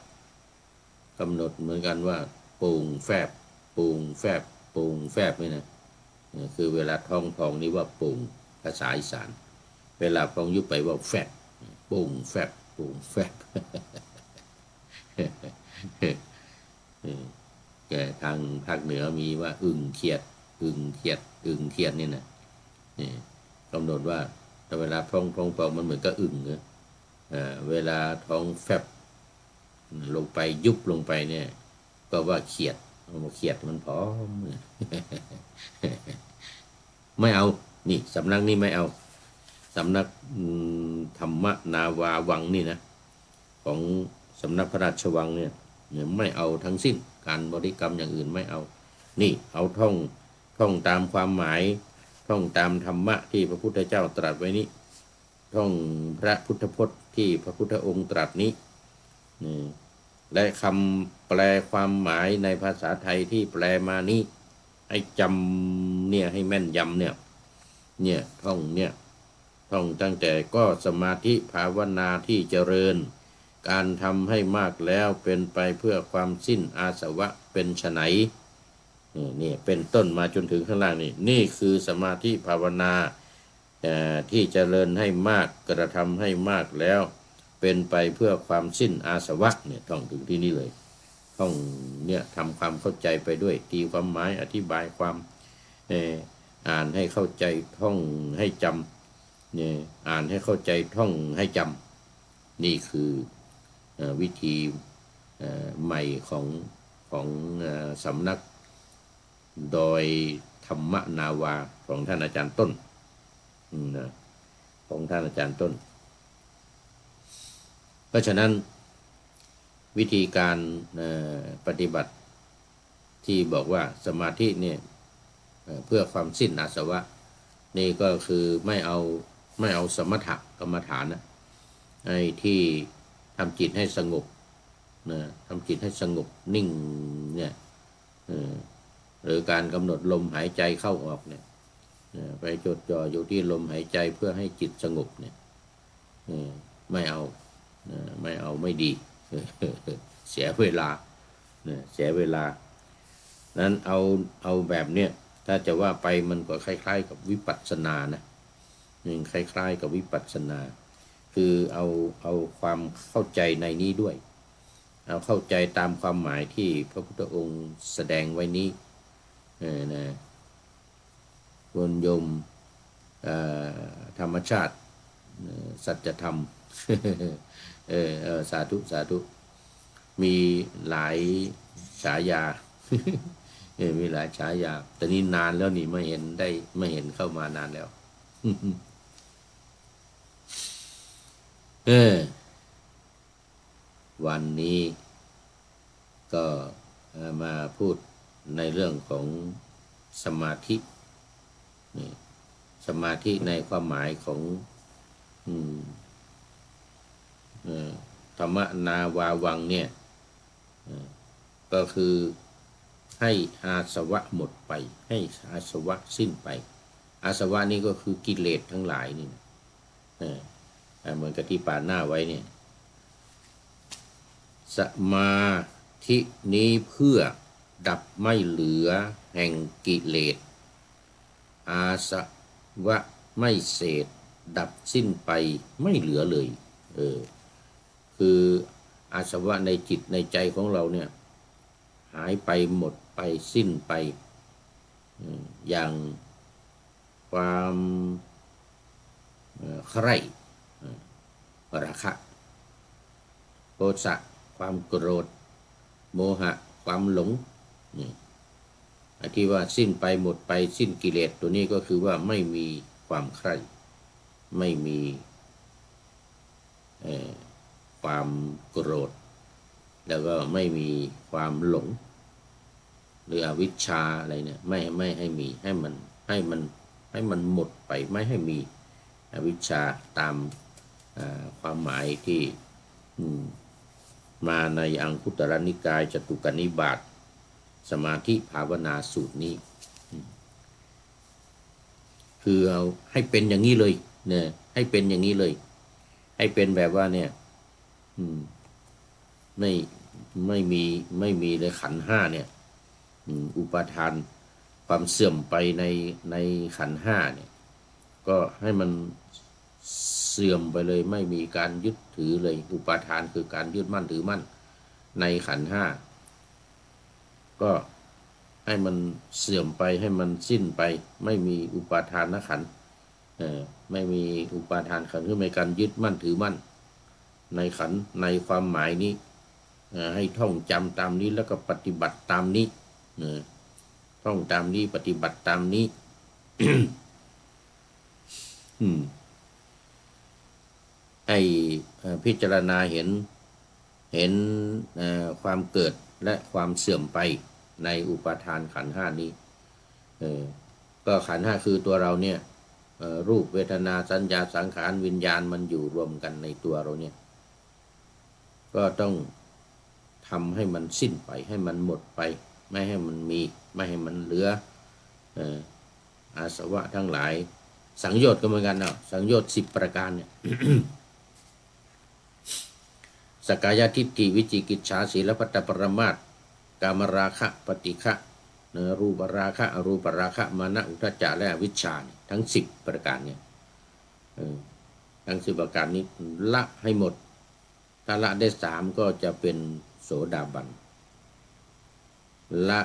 กำหนดเหมือนกันว่าปูงแฟบนี่นะคือเวลาท่องนี่ว่าปูงภาษาอีสานเวลาพองยุบไปว่าแฟบปูงแฟบแกทางภาคเหนือมีว่าอึ่งเขียดนี่นะกำหนดว่าแต่เวลาท้องปองมันเหมือนกับอึ่งเวลาท้องแฟบลงไปยุบลงไปเนี่ยก็ว่าเขียดมันพร้อมไม่เอานี่สำนักนี้ไม่เอาสำนักธรรมนาวาวังนี่นะของสำนักพระราชวังเนี่ยไม่เอาทั้งสิ้นการบริกรรมอย่างอื่นไม่เอานี่เอาท่องตามความหมายท่องตามธรรมะที่พระพุทธเจ้าตรัสไว้นี้ท่องพระพุทธพจน์ที่พระพุทธองค์ตรัสนี้และคำแปลความหมายในภาษาไทยที่แปลมานี้ให้จำเนี่ยให้แม่นยำเนี่ยท่องตั้งแต่ก็สมาธิภาวนาที่เจริญการทำให้มากแล้วเป็นไปเพื่อความสิ้นอาสวะเป็นไฉนนี่เป็นต้นมาจนถึงข้างล่างนี่คือสมาธิภาวนาที่เจริญให้มากกระทำให้มากแล้วเป็นไปเพื่อความสิ้นอาสวะเนี่ยท่องถึงที่นี่เลยท่องเนี่ยทำความเข้าใจไปด้วยตีความหมายอธิบายความอ่านให้เข้าใจท่องให้จำเนี่ยอ่านให้เข้าใจท่องให้จำนี่คือวิธีใหม่ของสำนักโดยธรรมนาวาของท่านอาจารย์ต้นของท่านอาจารย์ต้นเพราะฉะนั้นวิธีการปฏิบัติที่บอกว่าสมาธิเนี่ยเพื่อความสิ้นอาสวะ นี่ก็คือไม่เอาสมถกรรมฐานนะไอ้ที่ทำจิตให้สงบนะทำจิตให้สงบนิ่งเนี่ยหรือการกำหนดลมหายใจเข้าออกเนี่ยไปจดจ่ออยู่ที่ลมหายใจเพื่อให้จิตสงบเนี่ยไม่เอาไม่ดี เสียเวลาเสียเวลานั้นเอาแบบเนี้ยถ้าจะว่าไปมันก็คล้ายๆกับวิปัสสนานะคล้ายๆกับวิปัสสนา คือเอาความเข้าใจในนี้ด้วยเอาเข้าใจตามความหมายที่พระพุทธองค์แสดงไว้นี้นะวนยมธรรมชาติสัจธรรมสาธุสาธุมีหลายฉายา มีหลายฉายาแต่นี่นานแล้วนี่ไม่เห็นเข้ามานานแล้ว วันนี้ก็มาพูดในเรื่องของสมาธิสมาธิในความหมายของธรรมนาวาวังเนี่ยก็คือให้อาสวะหมดไปให้อาสวะสิ้นไปอาสวะนี่ก็คือกิเลสทั้งหลายนี่เหมือนกับที่ป่าหน้าไว้เนี่ยสมาธินี้เพื่อดับไม่เหลือแห่งกิเลสอาสวะไม่เศษดับสิ้นไปไม่เหลือเลยคืออาสวะในจิตในใจของเราเนี่ยหายไปหมดไปสิ้นไปอย่างความใคร่ราคะโทสะความโกรธโมหะความหลงที่ว่าสิ้นไปหมดไปสิ้นกิเลสตัวนี้ก็คือว่าไม่มีความใคร่ไม่มีความโกรธแล้วก็ไม่มีความหลงหรืออวิชชาอะไรเนี่ยไม่ให้มีให้มันหมดไปไม่ให้มีอวิชชาตามความหมายที่มาในอังคุตรนิกายจตุกนิบาตสมาธิภาวนาสูตรนี้คือเอาให้เป็นอย่างนี้เลยเนี่ยให้เป็นอย่างนี้เลยให้เป็นแบบว่าเนี่ยไม่มีเลยขันธ์ห้าเนี่ยอุปาทานความเสื่อมไปในขันธ์ห้าเนี่ยก็ให้มันเสื่อมไปเลยไม่มีการยึดถือเลยอุปาทานคือการยึดมั่นถือมั่นในขันธ์ห้าก็ให้มันเสื่อมไปให้มันสิ้นไปไม่มีอุปาทานขันธ์ไม่มีอุปาทานขันธ์คือไม่การยึดมั่นถือมั่นในขันธ์ในความหมายนี้ให้ท่องจำตามนี้แล้วก็ปฏิบัติตามนี้ท่องตามนี้ปฏิบัติตามนี้ ให้พิจารณาเห็นความเกิดและความเสื่อมไปในอุปาทานขันธ์ห้านี้ก็ขันธ์ห้าคือตัวเราเนี่ยรูปเวทนาสัญญาสังขารวิญญาณมันอยู่รวมกันในตัวเราเนี่ยก็ต้องทำให้มันสิ้นไปให้มันหมดไปไม่ให้มันมีไม่ให้มันเหลืออาสวะทั้งหลายสังโยชน์ก็เหมือนกันเนาะสังโยชน์10ประการเนี่ย สกายทิฏฐิวิจิกิจฉาศีลพัตตปรมาสกามราคะปฏิฆะรูปราคะอรูปราคะมานะอุทธัจจะและอวิชชาทั้ง10ประการเนี่ยทั้ง10ประการนี้ละให้หมดถ้าละได้3ก็จะเป็นโสดาบันละ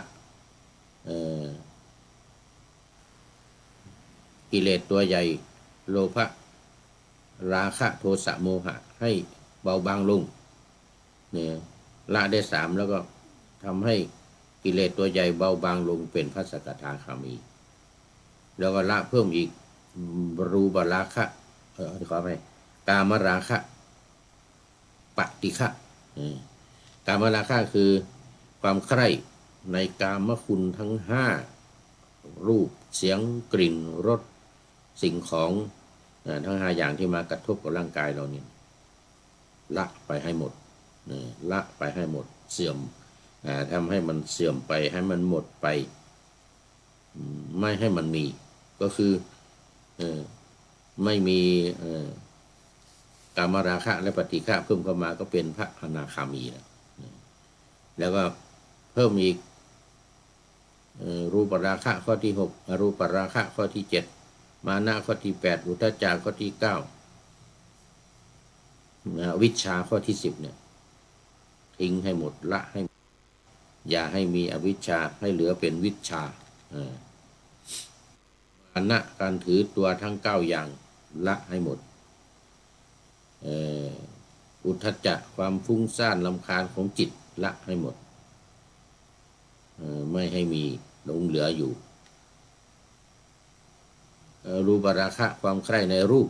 กิเลสตัวใหญ่โลภะราคะโทสะโมหะให้เบาบางลงเนี่ยละได้3แล้วก็ทำให้กิเลสตัวใหญ่เบาบางลงเป็นพระสกทาคามีแล้วก็ละเพิ่มอีกรูปราคะขอไปกามราคะปฏิฆะกามราคะคือความใคร่ในกามคุณทั้ง5รูปเสียงกลิ่นรส สิ่งของทั้ง5อย่างที่มากระทบกับร่างกายเราเนี่ยละไปให้หมดละไปให้หมดเสื่อมทำให้มันเสื่อมไปให้มันหมดไปไม่ให้มันมีก็คือไม่มีกามราคะและปฏิฆะเพิ่มเข้ามาก็เป็นพระอนาคามีแล้วก็เพิ่มอีกรูปราคะข้อที่6อรูปราคะข้อที่7มานะข้อที่8อุทธัจจะข้อที่9วิชชาข้อที่10เนี่ยทิ้งให้หมดละให้อย่าให้มีอวิชชาให้เหลือเป็นวิชชามานะการถือตัวทั้ง9อย่างละให้หมดอุทธัจจะความฟุ้งซ่านรำคาญของจิตละให้หมดไม่ให้มีหลงเหลืออยู่รูปราคะความใคร่ในรูป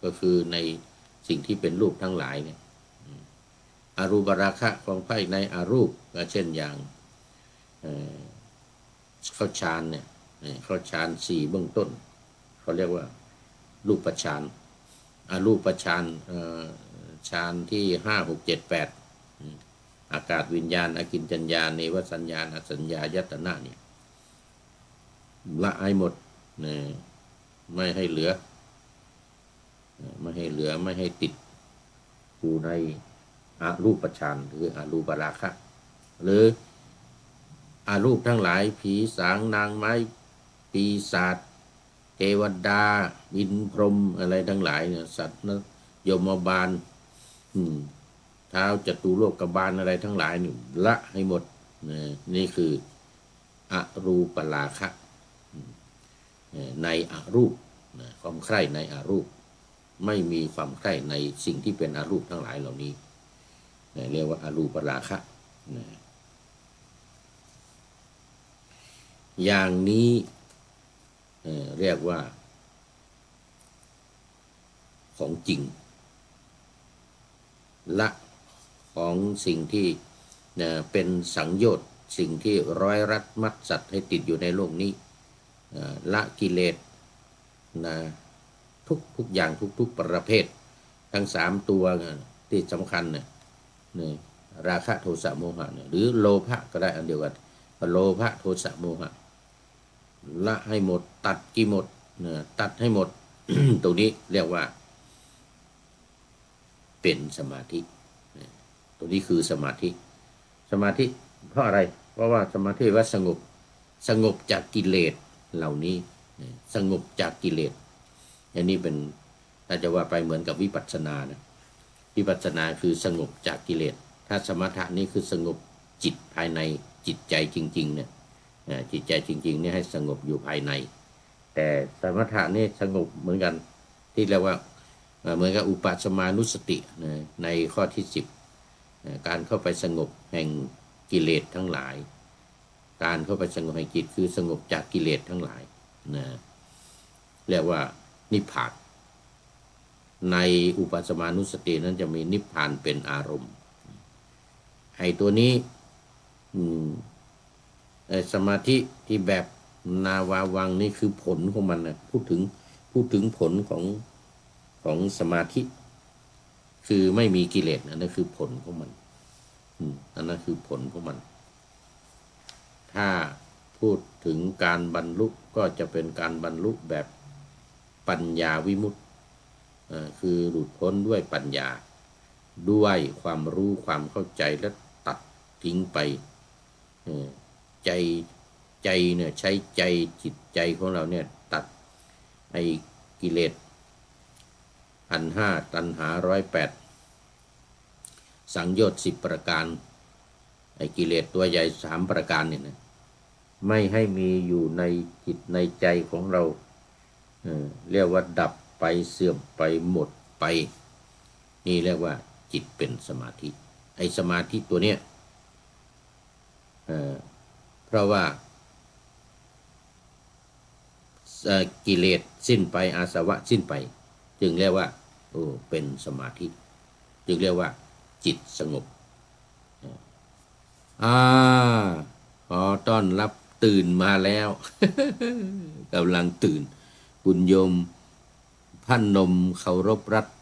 ก็คือในสิ่งที่เป็นรูปทั้งหลายเนี่ยอรูปราคะความใคร่ในอรูปก็เช่นอย่างเข้าฌานเนี่ยเข้าฌาน4เบื้องต้นเขาเรียกว่ารูปฌานอรูปฌานฌานที่5 6 7 8อากาศวิญญาณอกินจัญญาเนวสัญญาณอสัญญายตนะเนี่ยละให้หมดไม่ให้เหลือไม่ให้ติดอยู่ในอรูปฌานหรืออรูปราคะหรืออารูปทั้งหลายผีสางนางไม้ปีศาจเทวดาอินพรหมอะไรทั้งหลายเนี่ยสัตว์นะยมบาลท้าวจตุโลกบาลอะไรทั้งหลายนี่ละให้หมดนี่คืออรูปราคะในอรูปความใคร่ในอรูปไม่มีความใคร่ในสิ่งที่เป็นอรูปทั้งหลายเหล่านี้เรียกว่าอรูปราคะอย่างนี้เรียกว่าของจริงละของสิ่งที่เป็นสังโยชน์สิ่งที่ร้อยรัดมัดสัตว์ให้ติดอยู่ในโลกนี้ละกิเลสทุกอย่างทุกประเภททั้ง3ตัวที่สำคัญเนี่ยราคะโทสะโมหะเนี่ยหรือโลภะก็ได้อันเดียวกันโลภะโทสะโมหะละให้หมดตัดกี่หมดตัดให้หมด ตรงนี้เรียกว่าเป็นสมาธิตัวนี้คือสมาธิเพราะอะไรเพราะว่าสมาธิว่าสงบจากกิเลสเหล่านี้สงบจากกิเลสอันนี้เป็นถ้าจะว่าไปเหมือนกับวิปัสสนานะวิปัสสนาคือสงบจากกิเลสถ้าสมถะนี่คือสงบจิตภายในจิตใจจริงๆเนี่ยจิตใจจริงๆเนี่ยให้สงบอยู่ภายในแต่สมถะนี่สงบเหมือนกันที่เรียกว่าเหมือนกับอุปสมานุสติในข้อที่10การเข้าไปสงบแห่งกิเลสทั้งหลายการเข้าไปสงบแห่งจิตคือสงบจากกิเลสทั้งหลายเรียกว่านิพพานในอุปสมานุสตินั้นจะมีนิพพานเป็นอารมณ์ไอ้ตัวนี้สมาธิที่แบบนาวาวังนี่คือผลของมันนะพูดถึงผลของสมาธิคือไม่มีกิเลสนั่นคือผลของมันอันนั้นคือผลของมันถ้าพูดถึงการบรรลุก็จะเป็นการบรรลุแบบปัญญาวิมุตติคือหลุดพ้นด้วยปัญญาด้วยความรู้ความเข้าใจและตัดทิ้งไปใจเนี่ยใช้ใจจิตใจของเราเนี่ยตัดไอ้กิเลส1,500ตัณหา108สังโยชน์10ประการไอ้กิเลสตัวใหญ่3ประการเนี่ยนะไม่ให้มีอยู่ในจิตในใจของเราเรียกว่าดับไปเสื่อมไปหมดไปนี่เรียกว่าจิตเป็นสมาธิไอ้สมาธิตัวเนี้ยเพราะว่ากิเลสสิ้นไปอาสวะสิ้นไปจึงเรียกว่าเป็นสมาธิจึงเรียกว่าจิตสงบขอต้อนรับตื่นมาแล้ว กำลังตื่น คุณโยมพันนมเคารพรัตน์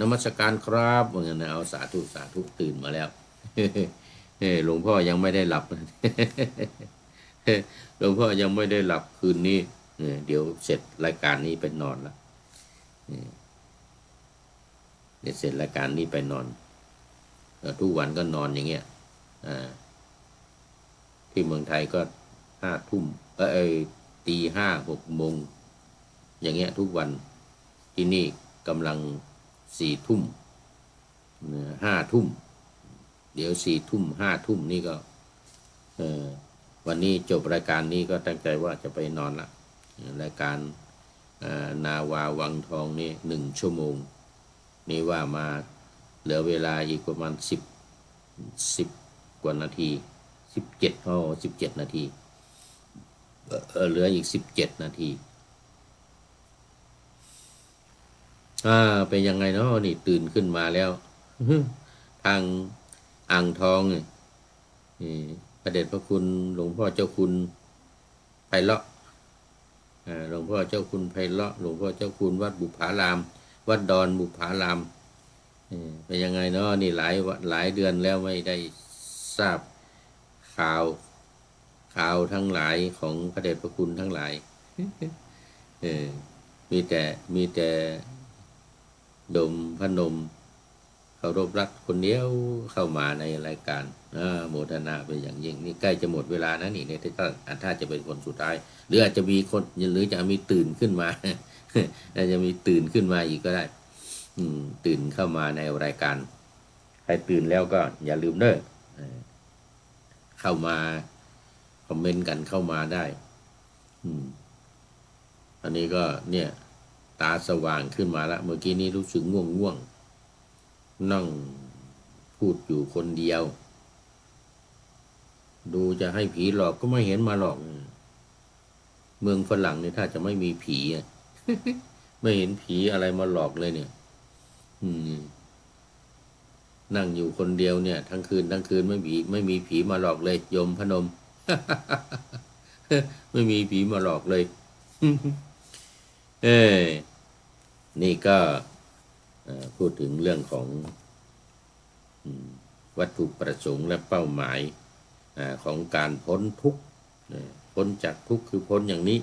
นมัสการครับว่างั้นนะเอาสาธุสาธุตื่นมาแล้ว หลวงพ่อยังไม่ได้หลับ หลวงพ่อยังไม่ได้หลับคืนนี้เดี๋ยวเสร็จรายการนี้ไปนอนละเดี๋ยวเสร็จรายการนี้ไปนอนทุกวันก็นอนอย่างเงี้ยที่เมืองไทยก็5 ทุ่มตี 5 6 โมงอย่างเงี้ยทุกวันที่นี่กำลัง4 ทุ่ม5 ทุ่มเดี๋ยว4 ทุ่ม5 ทุ่มนี่ก็วันนี้จบรายการนี้ก็ตั้งใจว่าจะไปนอนละรายการนาวาวังทองนี่1 ชั่วโมงนี่ว่ามาเหลือเวลาอีกประมาณ10 กว่านาที17 นาทีเหลืออีก17 นาทีเป็นยังไงเนาะนี่ตื่นขึ้นมาแล้ว ทางอ่างทองนี่พระเดชพระคุณหลวงพ่อเจ้าคุณไพเราะหลวงพ่อเจ้าคุณไพเราะหลวงพ่อเจ้าคุณวัดบุพารามวัดดอนบุพารามเป็นยังไงเนาะนี่หลายเดือนแล้วไม่ได้ทราบข่าวทั้งหลายของพระเดชพระคุณทั้งหลายมีแต่ดมพนมเคารพรักคนเดียวเข้ามาในรายการโมทนาเป็นอย่างยิ่งนี่ใกล้จะหมดเวลานะนี่เนี่ยถ้าจะเป็นคนสุดท้ายหรืออาจจะมีคนหรือจะมีตื่นขึ้นมา อาจจะมีตื่นขึ้นมาอีกก็ได้ตื่นเข้ามาในรายการใครตื่นแล้วก็อย่าลืมเด้อเข้ามาคอมเมนต์กันเข้ามาได้อันนี้ก็เนี่ยตาสว่างขึ้นมาแล้วเมื่อกี้นี้รู้สึกง่วงนั่งพูดอยู่คนเดียวดูจะให้ผีหลอกก็ไม่เห็นมาหลอกเมืองฝรั่งเนี่ยถ้าจะไม่มีผี ไม่เห็นผีอะไรมาหลอกเลยเนี่ยนั่งอยู่คนเดียวเนี่ยทั้งคืนไม่มีผีมาหลอกเลยโยมพนม ไม่มีผีมาหลอกเลย นี่ก็พูดถึงเรื่องของวัตถุประสงค์และเป้าหมายของการพ้นทุกข์พ้นจากทุกข์คือพ้นอย่างนี้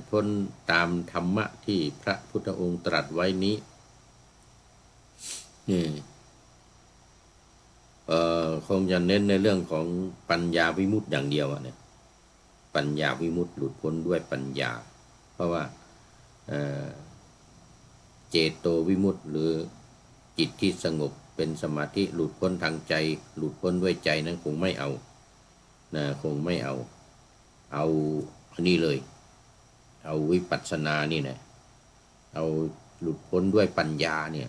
พ้นตามธรรมะที่พระพุทธองค์ตรัสไว้นี้คงจะเน้นในเรื่องของปัญญาวิมุตติอย่างเดียวเนี่ยปัญญาวิมุตติหลุดพ้นด้วยปัญญาเพราะว่าเจโตวิมุตติหรือจิตที่สงบเป็นสมาธิหลุดพ้นทางใจหลุดพ้นด้วยใจนั้นคงไม่เอาคงไม่เอาอันนี้เลยเอาวิปัสสนานี่นะเอาหลุดพ้นด้วยปัญญาเนี่ย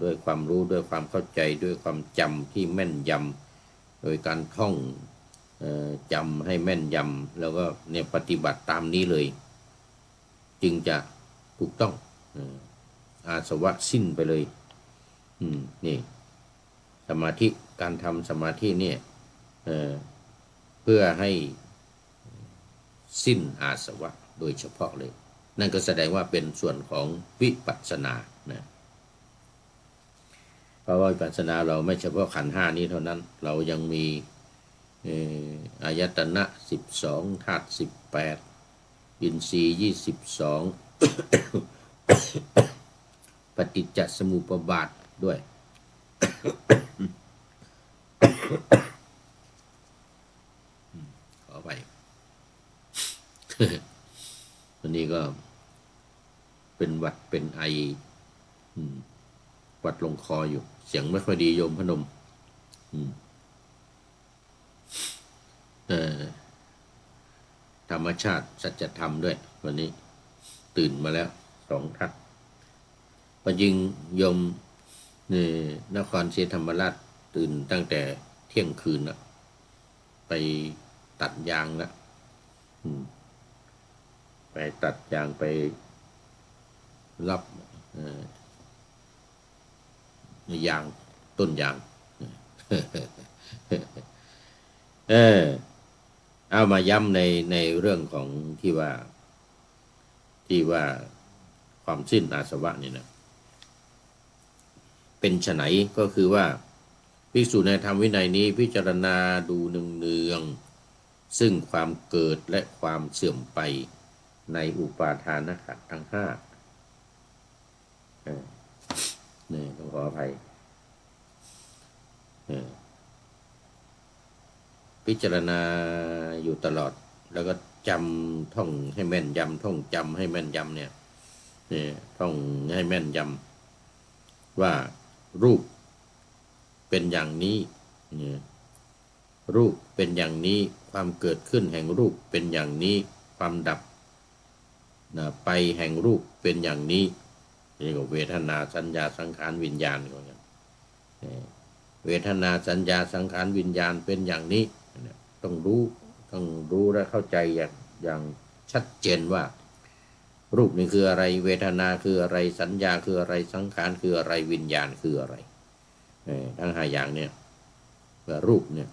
ด้วยความรู้ด้วยความเข้าใจด้วยความจำที่แม่นยำโดยการท่องจำให้แม่นยำแล้วก็เนี่ยปฏิบัติตามนี้เลยจึงจะถูกต้องอาสวะสิ้นไปเลยนี่สมาธิการทำสมาธิเนี่ยเพื่อให้สิ้นอาสวะโดยเฉพาะเลยนั่นก็แสดงว่าเป็นส่วนของวิปัสสนานะเพราะว่าวิปัสสนาเราไม่เฉพาะขันธ์ 5นี้เท่านั้นเรายังมีอายตนะ12ธาตุ18อินทรีย์22 ปฏิจจสมุปบาทด้วย ขอไป วันนี้ก็เป็นหวัดเป็นไอหวัดลงคออยู่เสียงไม่ค่อยดีโยมพนมธรรมชาติสัจธรรมด้วยวันนี้ตื่นมาแล้ว2 ทัศประยิงโยมนครศรีธรรมราชตื่นตั้งแต่เที่ยงคืนแล้วไปตัดยางแล้วไปตัดยางไปรับยางต้นยาง เอามาย้ำในเรื่องของที่ว่า ที่ว่าความสิ้นอาสวะนี่นะเป็นไฉนก็คือว่าภิกษุในธรรมวินัยนี้พิจารณาดูเนืองๆซึ่งความเกิดและความเสื่อมไปในอุปาทานขันธ์ทั้งห้านี่ต้องขออภัยพิจารณาอยู่ตลอดแล้วก็จำท่องให้แม่นยำท่องจำให้แม่นยำเนี่ยท่องให้แม่นยำว่ารูปเป็นอย่างนี้รูปเป็นอย่างนี้ความเกิดขึ้นแห่งรูปเป็นอย่างนี้ความดับไปแห่งรูปเป็นอย่างนี้นี่ก็เวทนาสัญญาสังขารวิญญาณก็อย่างเวทนาสัญญาสังขารวิญญาณเป็นอย่างนี้ต้องรู้และเข้าใจอย่างชัดเจนว่ารูปนี่คืออะไรเวทนาคืออะไรสัญญาคืออะไรสังขารคืออะไรวิญญาณคืออะไรทั้งห้าอย่างเนี่ยรูปเนี่ย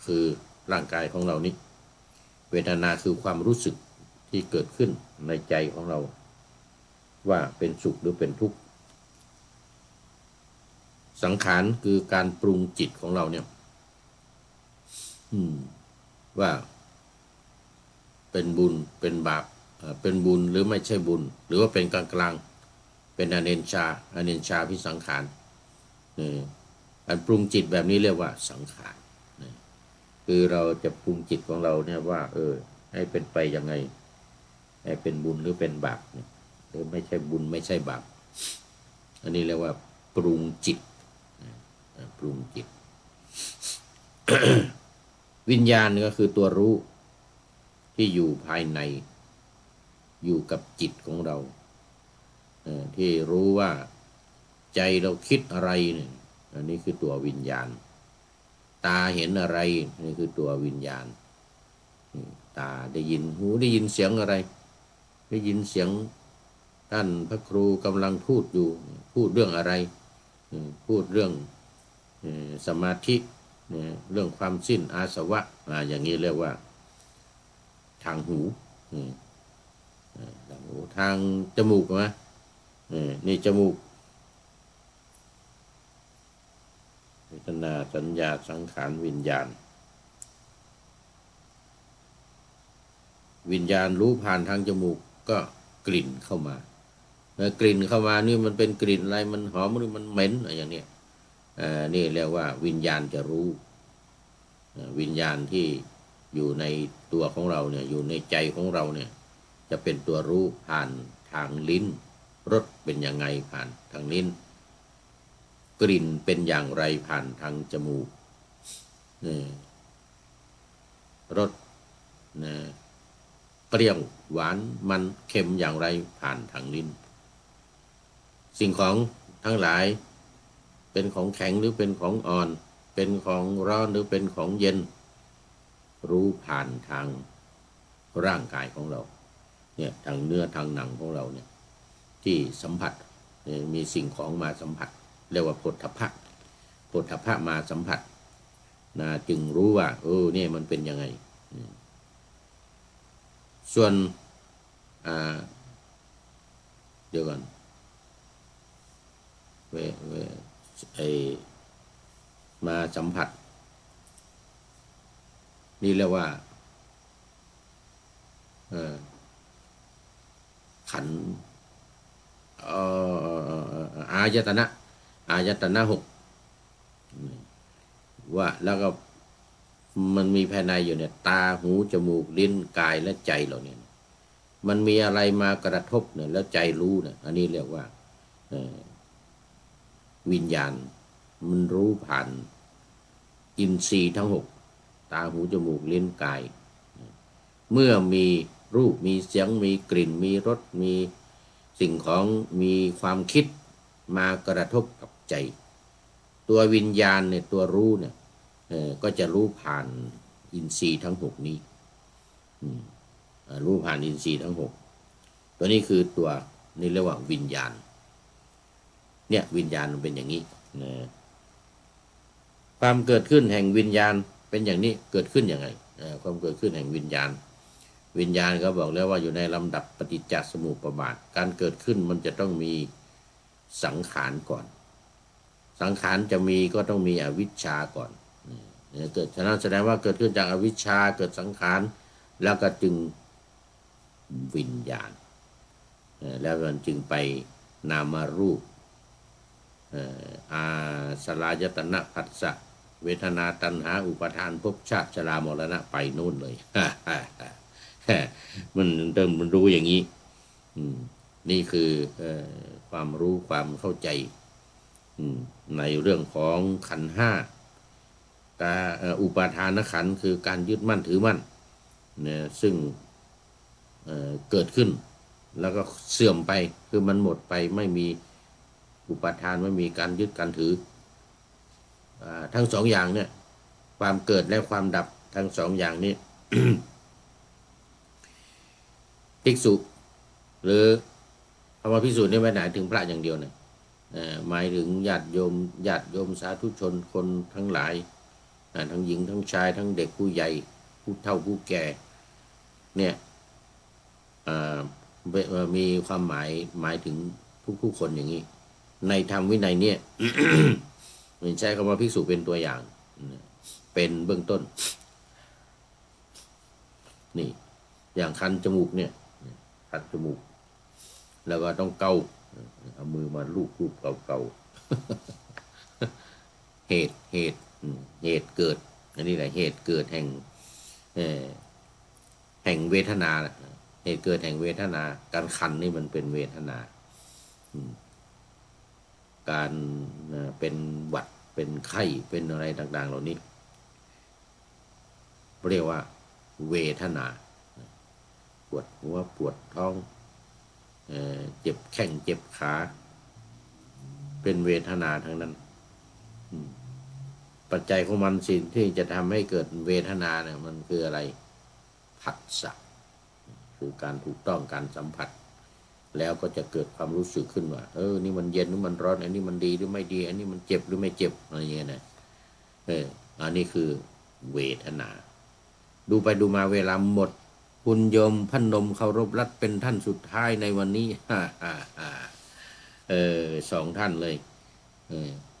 คือร่างกายของเรานี้เวทนาคือความรู้สึกที่เกิดขึ้นในใจของเราว่าเป็นสุขหรือเป็นทุกข์สังขารคือการปรุงจิตของเราเนี่ยว่าเป็นบุญเป็นบาปเป็นบุญหรือไม่ใช่บุญหรือว่าเป็นกลางๆเป็นอเนนชาพิสังขารการปรุงจิตแบบนี้เรียกว่าสังขารคือเราจะปรุงจิตของเราเนี่ยว่าให้เป็นไปยังไงให้เป็นบุญหรือเป็นบาปหรือไม่ใช่บุญไม่ใช่บาปอันนี้เรียกว่าปรุงจิตปรุงจิต วิญญาณก็คือตัวรู้ที่อยู่ภายในอยู่กับจิตของเราที่รู้ว่าใจเราคิดอะไรเนี่ยอันนี้คือตัววิญญาณตาเห็นอะไรนี่คือตัววิญญาณตาได้ยินหูได้ยินเสียงอะไรได้ยินเสียงท่านพระครูกำลังพูดอยู่พูดเรื่องอะไรพูดเรื่องสมาธิเรื่องความสิ้นอาสวะอย่างนี้เรียกว่าทางหูทางจมูกนะนี่จมูกเวทนาสัญญาสังขารวิญญาณรู้ผ่านทางจมูกก็กลิ่นเข้ามากลิ่นเข้ามานี่มันเป็นกลิ่นอะไรมันหอมหรือมันเหม็นอะไรอย่างนี้นี่เรียกว่าวิญญาณจะรู้วิญญาณที่อยู่ในตัวของเราเนี่ยอยู่ในใจของเราเนี่ยจะเป็นตัวรู้ผ่านทางลิ้นรสเป็นยังไงผ่านทางลิ้นกลิ่นเป็นอย่างไรผ่านทางจมูกรสเปรี้ยวหวานมันเค็มอย่างไรผ่านทางลิ้นสิ่งของทั้งหลายเป็นของแข็งหรือเป็นของอ่อนเป็นของร้อนหรือเป็นของเย็นรู้ผ่านทางร่างกายของเราเนี่ยทางเนื้อทางหนังของเราเนี่ยที่สัมผัสมีสิ่งของมาสัมผัสเรียกว่าโผฏฐัพพะมาสัมผัสจึงรู้ว่าเนี่ยมันเป็นยังไงส่วนเดี๋ยวก่อนมาสัมผัสนี่เรียกว่าขันธ์อายตนะหกว่าแล้วก็มันมีภายในอยู่เนี่ยตาหูจมูกลิ้นกายและใจเราเนี่ยมันมีอะไรมากระทบเนี่ยแล้วใจรู้เนี่ยอันนี้เรียกว่าวิญญาณมันรู้ผ่านอินทรีย์ทั้งหกตาหูจมูกลิ้นกายเมื่อมีรูปมีเสียงมีกลิ่นมีรสมีสิ่งของมีความคิดมากระทบกับใจตัววิญญาณเนี่ยตัวรู้เนี่ยก็จะรู้ผ่านอินทรีย์ทั้งหกนี้รู้ผ่านอินทรีย์ทั้งหกตัวนี้คือตัวนี่เรียกว่าวิญญาณเนี่ยวิญญาณมันเป็นอย่างนี้ความเกิดขึ้นแห่งวิญญาณเป็นอย่างนี้เกิดขึ้นยังไงความเกิดขึ้นแห่งวิญญาณ วิญญาณก็บอกแล้วว่าอยู่ในลำดับปฏิจจสมุปบาทการเกิดขึ้นมันจะต้องมีสังขารก่อนสังขารจะมีก็ต้องมีอวิชชาก่อนเกิดฉะนั้นแสดงว่าเกิดขึ้นจากอวิชชาเกิดสังขารแล้วก็จึงวิญญาณแล้วมันจึงไปนามารูปอาสลายตนะผัสสะเวทนาตัณหาอุปาทานภพชาติชรามรณะไปนู่นเลย มันรู้อย่างนี้นี่คือความรู้ความเข้าใจในเรื่องของขันธ์ห้าอุปาทานขันธ์คือการยึดมั่นถือมั่นเนี่ยซึ่งเกิดขึ้นแล้วก็เสื่อมไปคือมันหมดไปไม่มีอุปาทานไม่มีการยึดการถือทั้งสองอย่างเนี่ยความเกิดและความดับทั้งสองอย่างนี้ ภิกษุหรือคำว่าภิกษุนี่ไม่หมายถึงพระอย่างเดียวนะหมายถึงญาติโยมสาธุชนคนทั้งหลายทั้งหญิงทั้งชายทั้งเด็กผู้ใหญ่ผู้เฒ่าผู้แก่เนี่ยมีความหมายถึงทุกคนอย่างนี้ในธรรมวินัยเนี่ย มันใช้คำว่าภิกษุเป็นตัวอย่างเป็นเบื้องต้นนี่อย่างคันจมูกเนี่ยคันจมูกแล้วก็ต้องเกาเอามือมาลูบเกาเหตุเกิดอันนี้แหละเหตุเกิดแห่งเวทนาเหตุเกิดแห่งเวทนาการคันนี่มันเป็นเวทนาการเป็นหวัดเป็นไข้เป็นอะไรต่างๆเหล่านี้เรียกว่าเวทนาปวดหัวปวดท้องเจ็บแข้งเจ็บขาเป็นเวทนาทั้งนั้นปัจจัยของมันสิ่งที่จะทำให้เกิดเวทนาเนี่ยมันคืออะไรผัสสะคือการถูกต้องการสัมผัสแล้วก็จะเกิดความรู้สึกขึ้นว่านี่มันเย็นหรือมันร้อนอันนี้มันดีหรือไม่ดีอันนี้มันเจ็บหรือไม่เจ็บอะไรอย่างเงี้ยนะอันนี้คือเวทนาดูไปดูมาเวลาหมดคุณโยมพนมเคารพรัตเป็นท่านสุดท้ายในวันนี้สองท่านเลย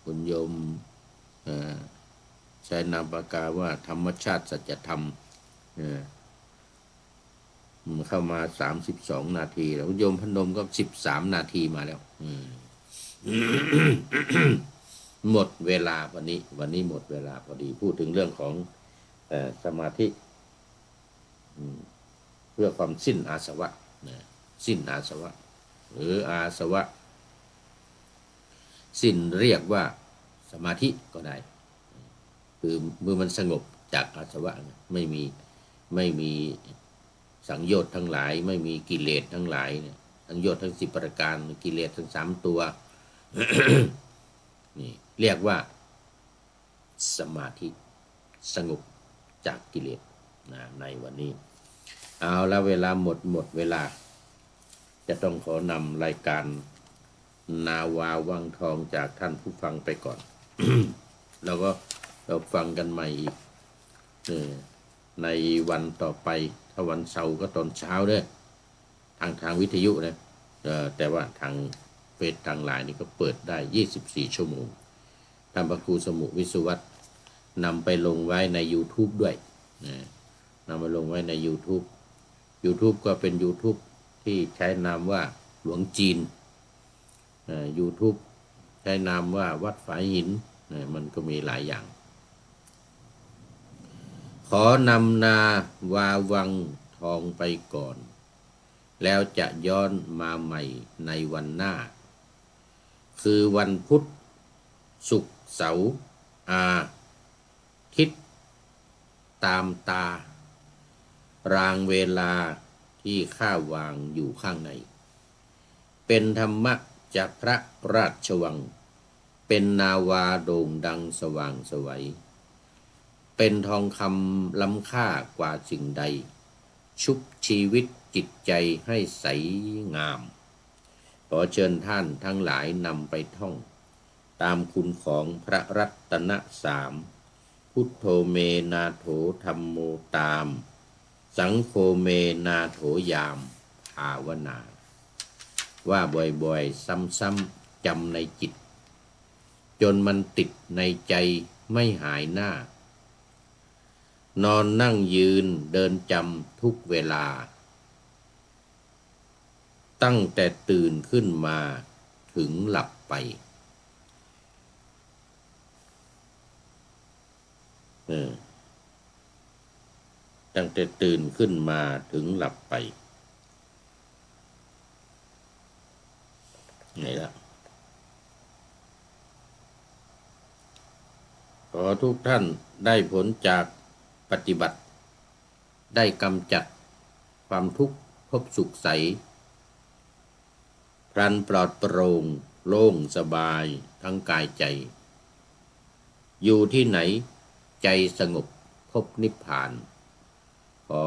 คุณโยมใช้นามปากกาว่าธรรมชาติสัจธรรมเข้ามา32 นาทีแล้วโยมพนมก็13 นาทีมาแล้วหมดเวลาวันนี้หมดเวลาพอดีพูดถึงเรื่องของสมาธิเพื่อความสิ้นอาสวะสิ้นอาสวะหรืออาสวะสิ้นเรียกว่าสมาธิก็ได้คือเมื่อมันสงบจากอาสวะไม่มีสังโยชน์ทั้งหลายไม่มีกิเลสทั้งหลายเนี่ยสังโยชน์ทั้ง10 ประการกิเลสทั้ง3 ตัว นี่เรียกว่าสมาธิสงบจากกิเลสในวันนี้เอาแล้วเวลาหมดเวลาจะต้องขอนำรายการนาวาวังทองจากท่านผู้ฟังไปก่อน แล้วก็เราฟังกันใหม่อีกในวันต่อไปถ้าวันเสาร์ก็ตอนเช้าด้วยทางวิทยุนะแต่ว่าทางเฟซทางไลน์นี่ก็เปิดได้24 ชั่วโมงท่านพระครูสมุวิสุวัตรนำไปลงไว้ใน YouTube ด้วยนำไปลงไว้ใน YouTube ก็เป็น YouTube ที่ใช้นามว่าหลวงจีนYouTube ใช้นามว่าวัดฝายหินมันก็มีหลายอย่างขอนำนาวาวังทองไปก่อนแล้วจะย้อนมาใหม่ในวันหน้าคือวันพุธศุกร์เสาร์อาทิตย์ตามตารางเวลาที่ข้าวางอยู่ข้างในเป็นธรรมะจากพระราชวังเป็นนาวาโด่งดังสว่างไสวเป็นทองคำล้ำค่ากว่าสิ่งใดชุบชีวิตจิตใจให้ใสงามขอเชิญท่านทั้งหลายนำไปท่องตามคุณของพระรัตน3พุทโธเมนาโถธัมโมตาม สังโฆเมนาโถยามภาวนา ว่าบ่อยๆซ้ำๆจำในจิตจนมันติดในใจไม่หายหน้านอนนั่งยืนเดินจำทุกเวลาตั้งแต่ตื่นขึ้นมาถึงหลับไปตั้งแต่ตื่นขึ้นมาถึงหลับไปไงล่ะขอทุกท่านได้ผลจากปฏิบัติได้กำจัดความทุกข์พบสุขใสพลันปลอดโปร่งโล่งสบายทั้งกายใจอยู่ที่ไหนใจสงบพบนิพพานขอ